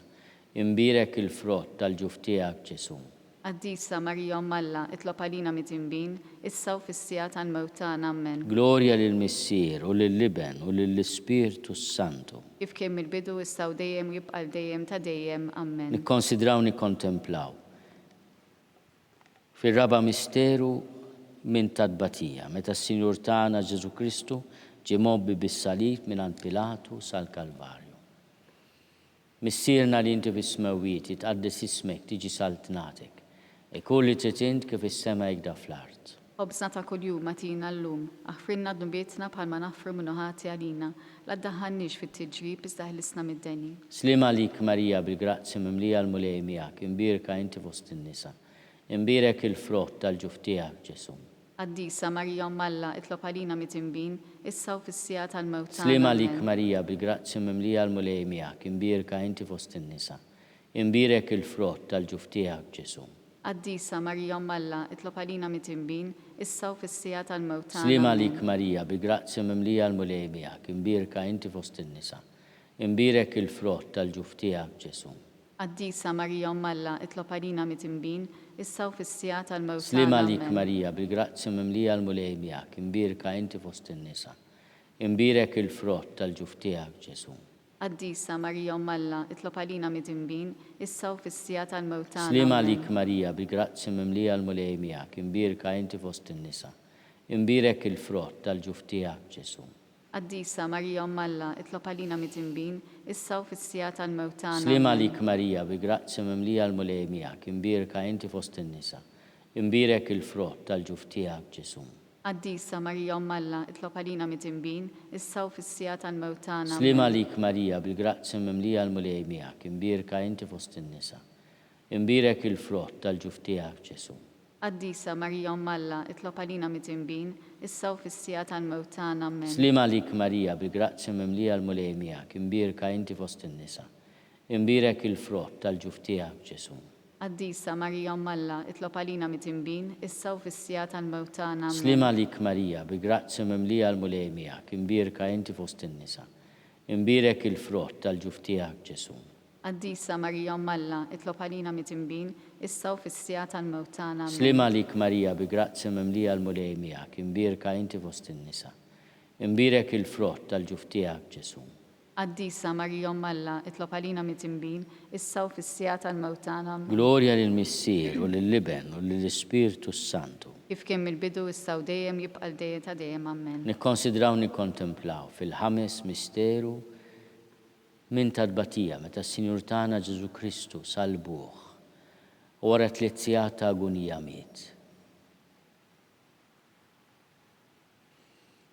imbirek il-frott tal-ġuf tiegħek Ġesu. Quddiesa Marija Alla, itlob għalina mid-dinbin, issa u fis-sija tal-mewt tagħna. Amen. Glorja lill-Missier u lill-Liben u lill-Ispirtu Santu. Kif kien mill-bidu issa u dejjem u jibqa' dejjem ta' dejjem. Amen. Nikkonsidraw nikkontemplaw. Fir-raba misteru minn tadbatija, meta s-Sinjur tagħna Ġesu Kristu ġie mobbi bis-salib mingħand Pilatu sal-Kalvarju. Missierna li inti fis-smawiet jitqaddes ismek tiġi saltnatek, e kull li trid int kif is-sema jgda fl-art. Ħobżna ta' kuljum atina llum, aħfrinna d-nubietna bħalma naħfru minnu ħati għalina, la ddaħħalniex fit-tiġrib iżda ħlisna mid-deni. Slima lik Marija bil-grazzi mimlija l-mulej miegħek, imbirka inti fost in-nisa, imbirek il-frott tal-ġuf tiegħek Ġesu. Quddiesa Marija Alla, itlob għalina mid-dinbin, issa u fis-sija tal-mewt tagħna. Slima lik Marija bil-grazzi mimlija l-mulej miegħek, imbirka inti fost in-nisa, imbirek il-frott tal-ġuf tiegħek Ġesu. Quddiesa Marija Alla, itlob għalina mid-dinbin, issa u fis-sija tal-mewt tagħna. Slima lik Marija bil-grazzi mimlija l-mulej miegħek, imbirka inti fost in-nisa, imbirek il-frott tal-ġuf tiegħek Ġesu. Quddiesa Marija Alla, itlob għalina mid-dinbin, issa u fis-sija tal-mewt tagħna. Slima lik Marija bil-grazzi mimlija l-mulej miegħek, imbirka inti fost in-nisa, imbirek il-frott tal-ġuf tiegħek Ġesu. Quddiesa Marija Alla, itlob għalina mid-dinbin, issa u fis-sija tal-mewt tagħna. Slima lik Marija bil-grazzi mimlija l-mulej miegħek, imbirka inti fost in-nisa, imbirek il-frott tal-ġuf tiegħek Ġesu. Quddiesa Marija Alla, itlob għalina mid-dinbin, issa u fis-sija tal-mewt tagħna. Slima lik Marija bil-grazzi mimlija l-mulej miegħek, imbirka inti fost in-nisa, imbirek il-frott tal-ġuf tiegħek Ġesu. Quddiesa Marija Alla, itlob għalina mid-dinbin, issa u fis-sija tal-mewt tagħna. Slima lik Marija bil-grazzi mimlija l-mulej miegħek, imbirka inti fost in-nisa, imbirek il-frott tal-ġuf tiegħek Ġesu. Quddiesa Marija Alla, itlob għalina mid-dinbin, issa u fis-sija tal-mewt tagħna. Amen. Slima lik Marija bil-grazzi mimlija l-mulej miegħek, imbirka inti fost in-nisa, imbirek il-frott tal-ġuf tiegħek Ġesu. Quddiesa Marija Alla, itlob għalina mid-dinbin, issa u fis-sija tal-mewt tagħna. Slima lik Marija bil-grazzi mimlija l-mulej miegħek, imbirka inti fost in-nisa, imbirek il-frott tal-ġuf tiegħek Ġesu. Quddiesa Marija Alla, itlob għalina mid-dinbin, issa u fis-sija tal-mewt tagħna. Slima lik Marija bil-grazzi mimlija l-mulej miegħek, imbirka inti fost in-nisa, imbirek il-frott tal-ġuf tiegħek Ġesu. Quddiesa Marija Alla, itlob għalina mid-dinbin, issa u fis-sija tal-mewt tagħna. Glorja lill-Missier u lill-Liben u lill-Ispirtu Santu. Kif kien mill-bidu issa u dejjem jibqa' dejjem ta' dejjem. Amen. Nikkonsidraw nikkontemplaw fil-ħames misteru minn tadbatija meta s-Sinjur tagħna Ġesu Kristu salbuh u wara 3 sigħat ta' agonija miet.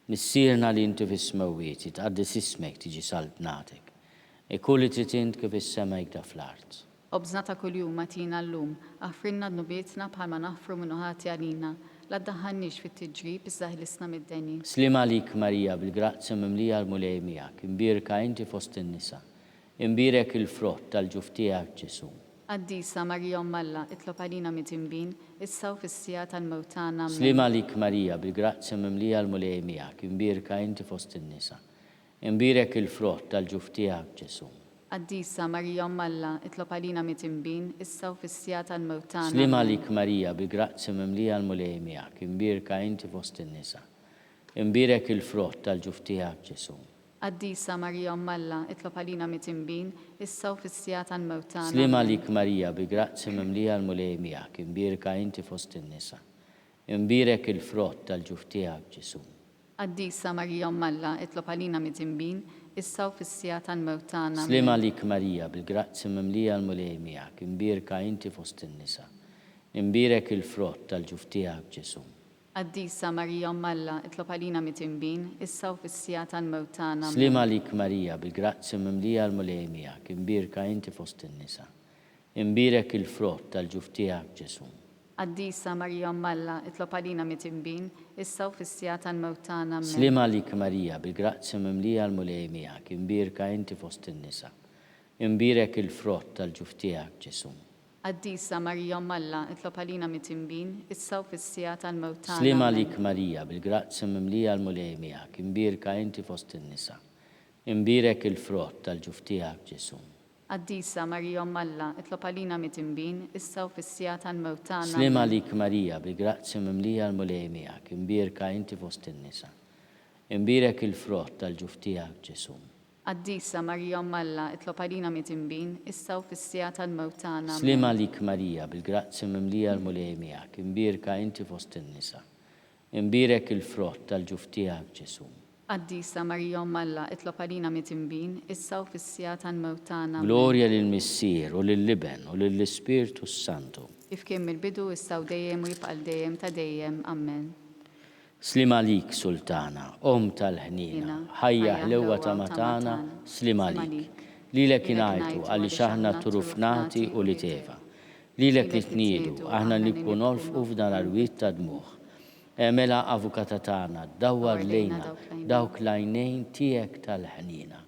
Missierna li inti fis-smawiet jitqaddes ismek tiġi saltnatek, e kull li trid int kif is-sema jgda fl-art. Ħobżna ta' kuljum atina llum, aħfrinna d-nubietna bħalma naħfru minnu ħati għalina, la ddaħħalniex fit-tiġrib iżda ħlisna mid-deni. Slima lik Marija bil-grazzi mimlija l-mulej miegħek, imbirka inti fost in-nisa, imbirek il-frott tal-ġuf tiegħek Ġesu. Quddiesa Marija Alla, itlob għalina mid-dinbin, issa u fis-sija tal-mewt tagħna. Slima lik Marija bil-grazzi mimlija l-mulej miegħek, imbirka inti fost in-nisa, imbirek il-frott tal-ġuf tiegħek Ġesu. Quddiesa Marija Alla, itlob għalina mid-dinbin, issa u fis-sija tal-mewt tagħna. Slima lik Marija bil-grazzi mimlija l-mulej miegħek, imbirka inti fost in-nisa, imbirek il-frott tal-ġuf tiegħek Ġesu. Quddiesa Marija Alla, itlob għalina mid-dinbin, issa u fis-sija tal-mewt tagħna. Slima lik Marija bil-grazzi mimlija l-mulej miegħek, imbirka inti fost in-nisa, imbirek il-frott tal-ġuf tiegħek Ġesu. Quddiesa Marija Alla, itlob għalina mid-dinbin, issa u fis-sija tal-mewt tagħna. Slima lik Marija bil-grazzi mimlija l-mulej miegħek, imbirka inti fost in-nisa, imbirek il-frott tal-ġuf tiegħek Ġesu. Quddiesa Marija Alla, itlob għalina mid-dinbin, issa u fis-sija tal-mewt tagħna. Slima lik Marija bil-grazzi mimlija l-mulej miegħek, imbirka inti fost in-nisa, imbirek il-frott tal-ġuf tiegħek Ġesu. Quddiesa Marija Alla, itlob għalina mid-dinbin, issa u fis-sija tal-mewt tagħna. Slima lik Marija bil-grazzi mimlija l-mulej miegħek, imbirka inti fost in-nisa, imbirek il-frott tal-ġuf tiegħek Ġesu. Quddiesa Marija Alla, itlob għalina mit-tinbin, issa u fis-sija tal-mewt tagħna. Slima lik Marija, bil-grazzi mimlija l-mulej miegħek, imbirka inti fost in-nisa. Imbirek il-frott tal-ġuf tiegħek Ġesu. Quddiesa Marija Alla, itlob għalina mit-tinbin, issa u fis-sija tal-mewt tagħna. Slima lik Marija, bil-grazzi mimlija l-mulej miegħek, imbirka inti fost in-nisa. Imbirek il-frott tal-ġuf tiegħek Ġesu. Quddiesa Marija Alla, itlob għalina mit-tinbin, issa u fis-sija tal-mewt tagħna. Slima lik Marija, bil-grazzi mimlija l-mulej miegħek, imbirka inti fost in-nisa. Imbirek il-frott tal-ġuf tiegħek Ġesu. Quddiesa Marija Alla, itlob għalina mit-tinbin, issa u fis-sija tal-mewt tagħna. Glorja lill-Missier u lill-Liben u lill-Ispirtu Santu. Kif kien mill-bidu issa u dejjem u jibqa' dejjem ta' dejjem. Amen. Slima lik Sultana, tal-ħnina, ħajja ħlewa ta' matana, slima lik. Lilek inajtu għalli xaħna turufnati u li teva. Lilek nitnidu, aħna nibku nolfqu f'dan l-wit ta' dmuħ. Emela avukata tagħna, dawwar lejna, dawk lajnejn tiegħek tal-ħnina.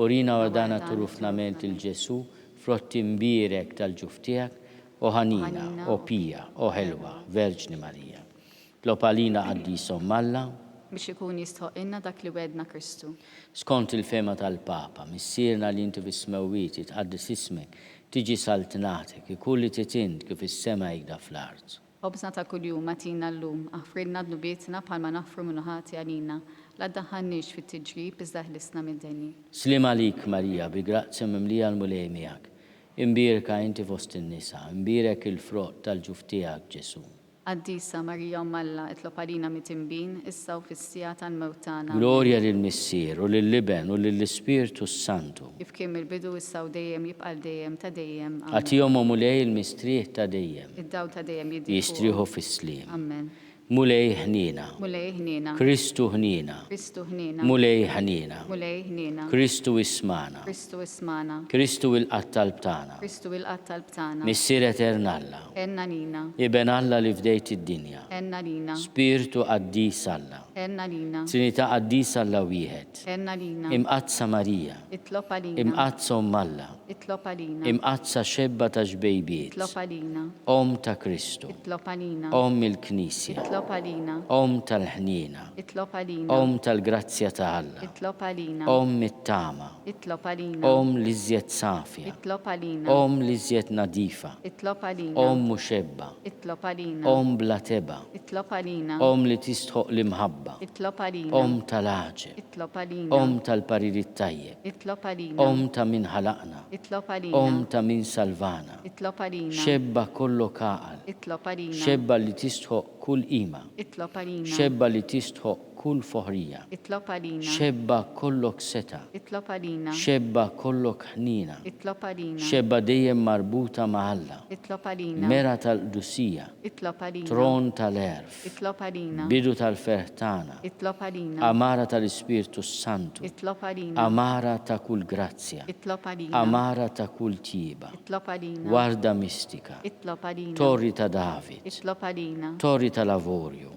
Urina wadana turufnament il-Ġesu, frottimbirek tal-ġuf tiegħek, o ħanina, o pija, o ħelwa, Verġni Marija. Lopalina Quddiesa Alla biex ikun jistħoqilna dak li wedna Kristu. Skont il-fema tal-Papa, missierna li inti fis-smewwiet tqaddis ismek, tiġi saltnatek, ikulli titint kif is-sema jgda fl-art. Obżna ta' kuljum atina llum, aħfridna dnubietna bħalma naħfru minn ħati għalina, la ddaħħalniex fit-tiġrib iżda ħlisna mid-denji. Slima lik Marija, bi grazzi mimlija l-mulej miegħek. Imbirka inti fost in-nisa, imbirek il-frott tal-ġuf tiegħek Ġesu. Quddiesa Marija Alla, itlob għalina mit-tinbin, issa u fis-sija tal-mewt tagħna. Glorja lill-Missier u lill-Liben u lill-Ispirtu Santu. Kif kien mill-bidu issa u dejjem jibqa' dejjem ta' dejjem. Għatihom mulej il-mistrieħ ta' dejjem. Id-daw ta' dejjem jiddifu. Jistrieħu fis-sliem. Amen. Mulej ħnina. Mulej ħnina. Kristu ħnina. Kristu ħnina. Mulej ħnina. Mulej ħnina. Kristu ismana. Kristu ismana. Kristu il-qattal btana. Kristu il-qattal btana. Missier eternalla. Enna lina. Iben Alla li fdejt id-dinja. Enna lina. Spiritu Quddiesa Alla. Enna lina. Trinità Quddiesa Alla wieħed. Enna lina. Imqazza Marija. Itlob għalina. Imqazza Alla. Itlob għalina. Imqazza xebba ta' ġbejbiet. Itlob għalina. Ta' Kristu. Itlob għalina. Il-Knisja. Itlob għalina. Tal-ħnina. Itlob għalina. Tal-grazzja ta' Alla. Itlob għalina. Mit-tama. Itlob għalina. L-iżjed safja. Itlob għalina. L-iżjed nadifa. Itlob għalina. Muxebba. Itlob għalina. Bla teba. Itlob għalina. Li tistħoq l-imħabba. Itlob għalina. Tal-aġeb. Itlob għalina. Tal-paririt tajjeb. Itlob għalina. Ta' min ħalaqna. Itlob għalina. Ta' min salvana. Itlob għalina. Xebba kollu kaqal. Itlob għalina. Xebba li tistħoq kull ima. Itlob għalina. Xebba li tistħoq kull foħrija. Itlob għalina. Xebba kollok seta. Itlob għalina. Xebba kollok ħnina. Itlob għalina. Xebba dejjem marbuta ma' Alla. Itlob għalina. Mera tal-Qudusija. Itlob għalina. Tron tal-erf. Itlob għalina. Bidu tal-ferħtana. Itlob għalina. Amara tal-Ispirtu Santu. Itlob għalina. Amara ta' kull grazzja. Itlob għalina. Amara ta' kull tiba. Itlob għalina. Warda mistika. Itlob għalina. Torri ta' David. Itlob għalina. Torri ta'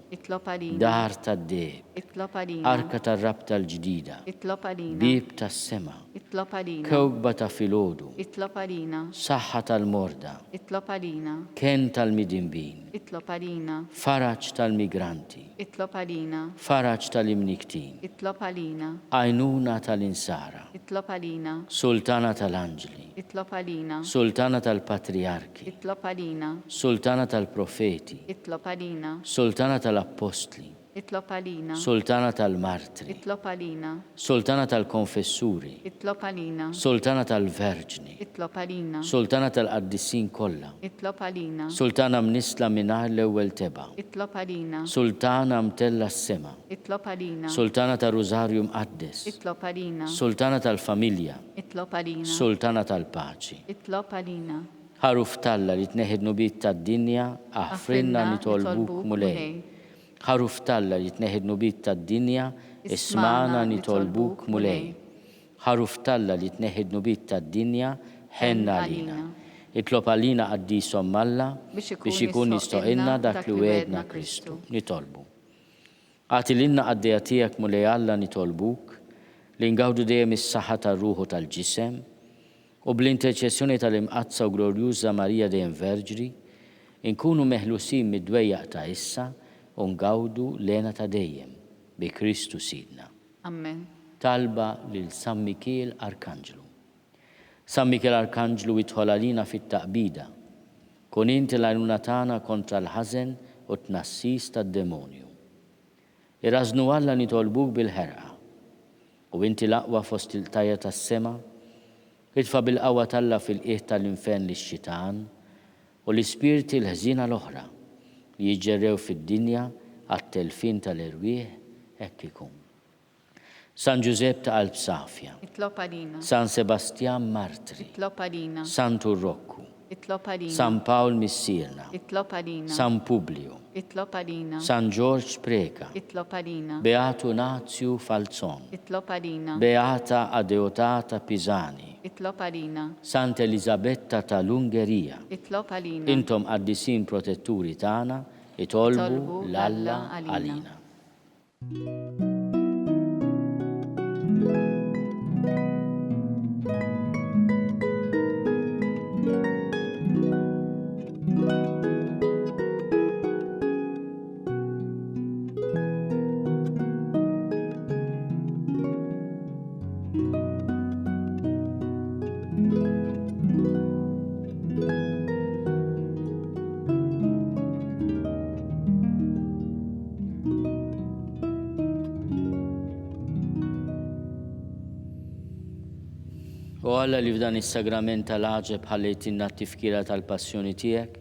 Itlob għalina. Dar ta' deb. Itlob għalina. Arka tar-rab tal-ġdida. Itlob għalina. Bib tas-sema. Itlob għalina. Kewkba ta' filgħodu. Itlob għalina. Saħħa tal-morda. Itlob għalina. Ken tal-midinbin. Itlob għalina. Faraġ tal-migranti. Itlob għalina. Faraġ tal-imniktin. Itlob għalina. Għajnuna tal-insara. Itlob għalina. Sultana tal-anġli. Itlob għalina. Sultana tal-patriarki. Itlob għalina. Sultana tal-profeti. Itlob għalina. Sultana tal-apostli. Itlob għalina. Sultana tal-martri. Itlob għalina. Sultana tal-konfessuri. Itlob għalina. Sultana tal-verġni. Itlob għalina. Sultana tal-qaddissin kollha. Itlob għalina. Sultana mnisla mingħajr l-ewwel teba. Itlob għalina. Sultana mtella s-sema. Itlob għalina. Sultana tal-Rużarju mqaddes. Itlob għalina. Sultana tal-familja. Itlob għalina. Sultana tal-paċi. Itlob għalina. Ħaruf Talla li tneħed nubit tad-dinja aħfrinna nitolbuk mulej. Ħaruf Talla li tneħed nubit tad-dinja ismana nitolbuk mulej. Ħaruf Talla li tneħed nubit tad-dinja ħenna lina. Itlob għalina Quddiesa Alla biex ikun jistoqilna dak li wedna Kristu. Nitolbu. Għatilinna għaddejja tiegħek mulej Alla nitolbuk li ngawdu dejjem is-saħħa tar-ruħu tal-ġisem u bl-interċessjoni tal-imqazza u glorjuża Marija dejjem Verġri, inkunu meħlusin mid-dwejjaq ta' issa u ngawdu lena ta' dejjem bi Kristu Sidna. Amen. Talba lil San Mikiel Arkanġlu. San Mikiel Arkanġlu idħol għalina fit-taqbida. Kun inti l-għajnuna tagħna kontra l-ħażen u tnassis tad-demonju. Irrażnu Alla nitolbuk bil-ħerqa. U inti l-aqwa fost il-tajja tas-sema, idfa' bil-qawwa Alla fil-qiegħ tal-infern lix-xitan u l-ispirti l-ħżina l-oħra li jiġġerrew fid-dinja għat-telfin tal-irwieħ hekk ikun. San Giuseppe ta' Qalb Safja, Itlob għalina. San Sebastian Martri, Itlob għalina. San Turrokku, Itlob għalina. San Pawl Missirna, Itlob għalina. San Publio, Itlob għalina. San George Preka, Itlob għalina. Beatu Nazio Falzon, Itlob għalina. Beata Adeotata Pisani, Itlob għalina. Santa Elisabetta tal-Ungerija. Itlob għalina. Intom qaddisin protetturi tagħna, itolbu Itolbu l-Alla l-Alla għalina. U Alla li f'dan is-sagrament tal-għaġeb ħallejtinna t-tifkira tal-passjoni tiegħek,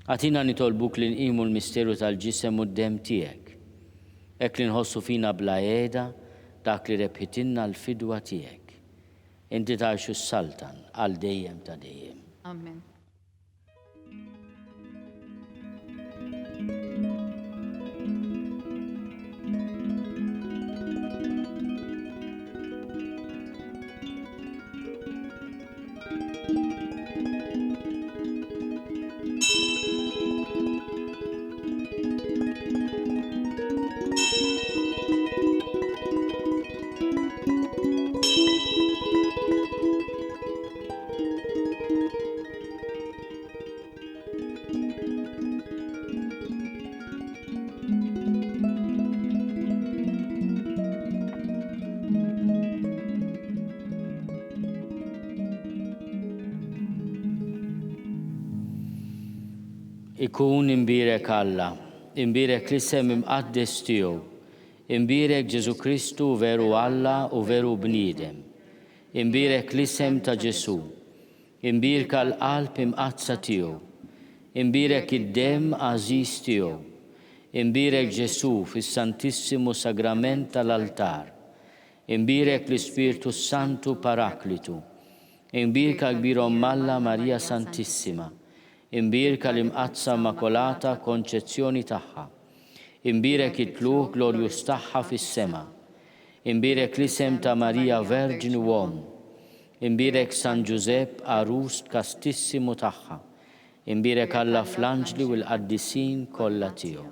għatina nitolbuk li nqimu l-misteru tal-ġisem u d-dem tiegħek, hekk li nħossu fina bla għeda dak li rebħitinna l-fidwa tiegħek. Inti tgħixu s-saltan għal dejjem ta' dejjem. Amen. Ikun imbirek Alla, imbirek l-isem imqaddes tiegħu, imbirek Ġesu Kristu veru Alla u veru bniedem, imbirek l-isem ta' Ġesu, imbirka l-qalb imqazza tiegħu, imbirek id-dem għażiż tiegħu, imbirek Ġesu fis-Santissimu Sagrament tal-altar, imbirek l-Ispirtu Santu Paraklitu, imbirka kbir Alla Marija Santissima, imbirka l-imqazza Immakolata Konċezzjoni tagħha, imbirek it-tluq glorjus tagħha fis-sema, imbirek l-isem ta' Marija Verġin Uom, imbirek San Giuseppe Arus Kastissimu tagħha, imbirek Alla fl-anġli u l-qaddisin kollha tiegħu.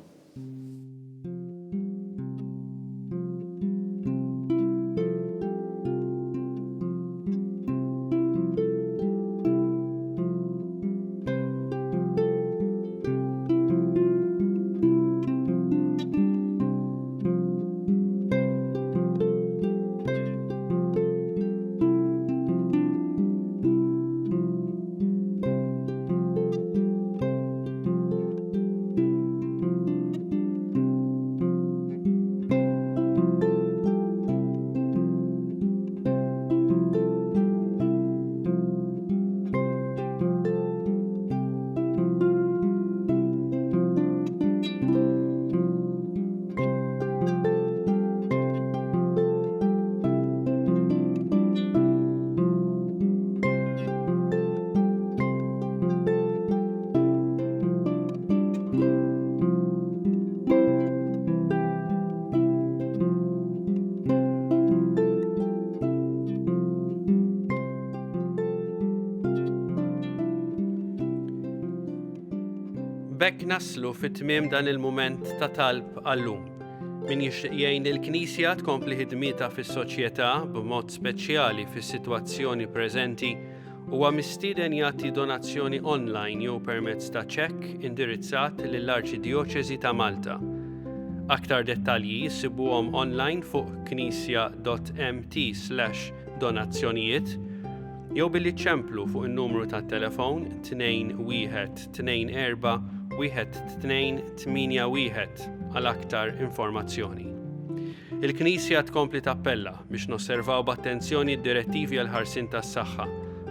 Bekk naslu fit-tmiem dan il-mument ta' talb għallum. Min jixtieq jgħin il-Knisja tkompli ħidmietha fis-soċjetà b'mod speċjali fis-sitwazzjoni preżenti huwa mistieden jagħti donazzjoni online jew permezz ta' ċekk indirizzat lill-Arċidjoċeżi ta' Malta. Aktar dettalji jsibuhom online fuq knisja.mt/donazzjonijiet jew billi ċemplu fuq in-numru tat-telefon 2124 għal aktar informazzjoni. Il-Knisja tkompli tappella biex nosservaw b'attenzjoni d-direttivi għal ħarsien tas-saħħa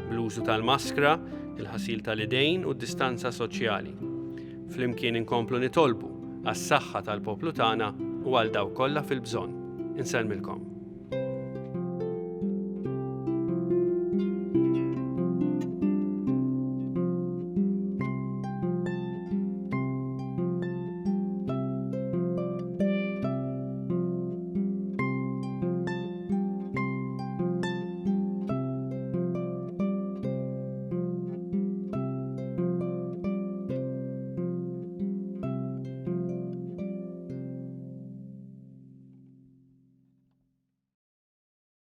bl-użu tal-maskra, il-ħasil tal-idejn u d-distanza soċjali. Flimkien inkomplu nitolbu għas-saħħa tal-poplu tagħna u għal dawk kollha fil-bżonn. Insellmilkom.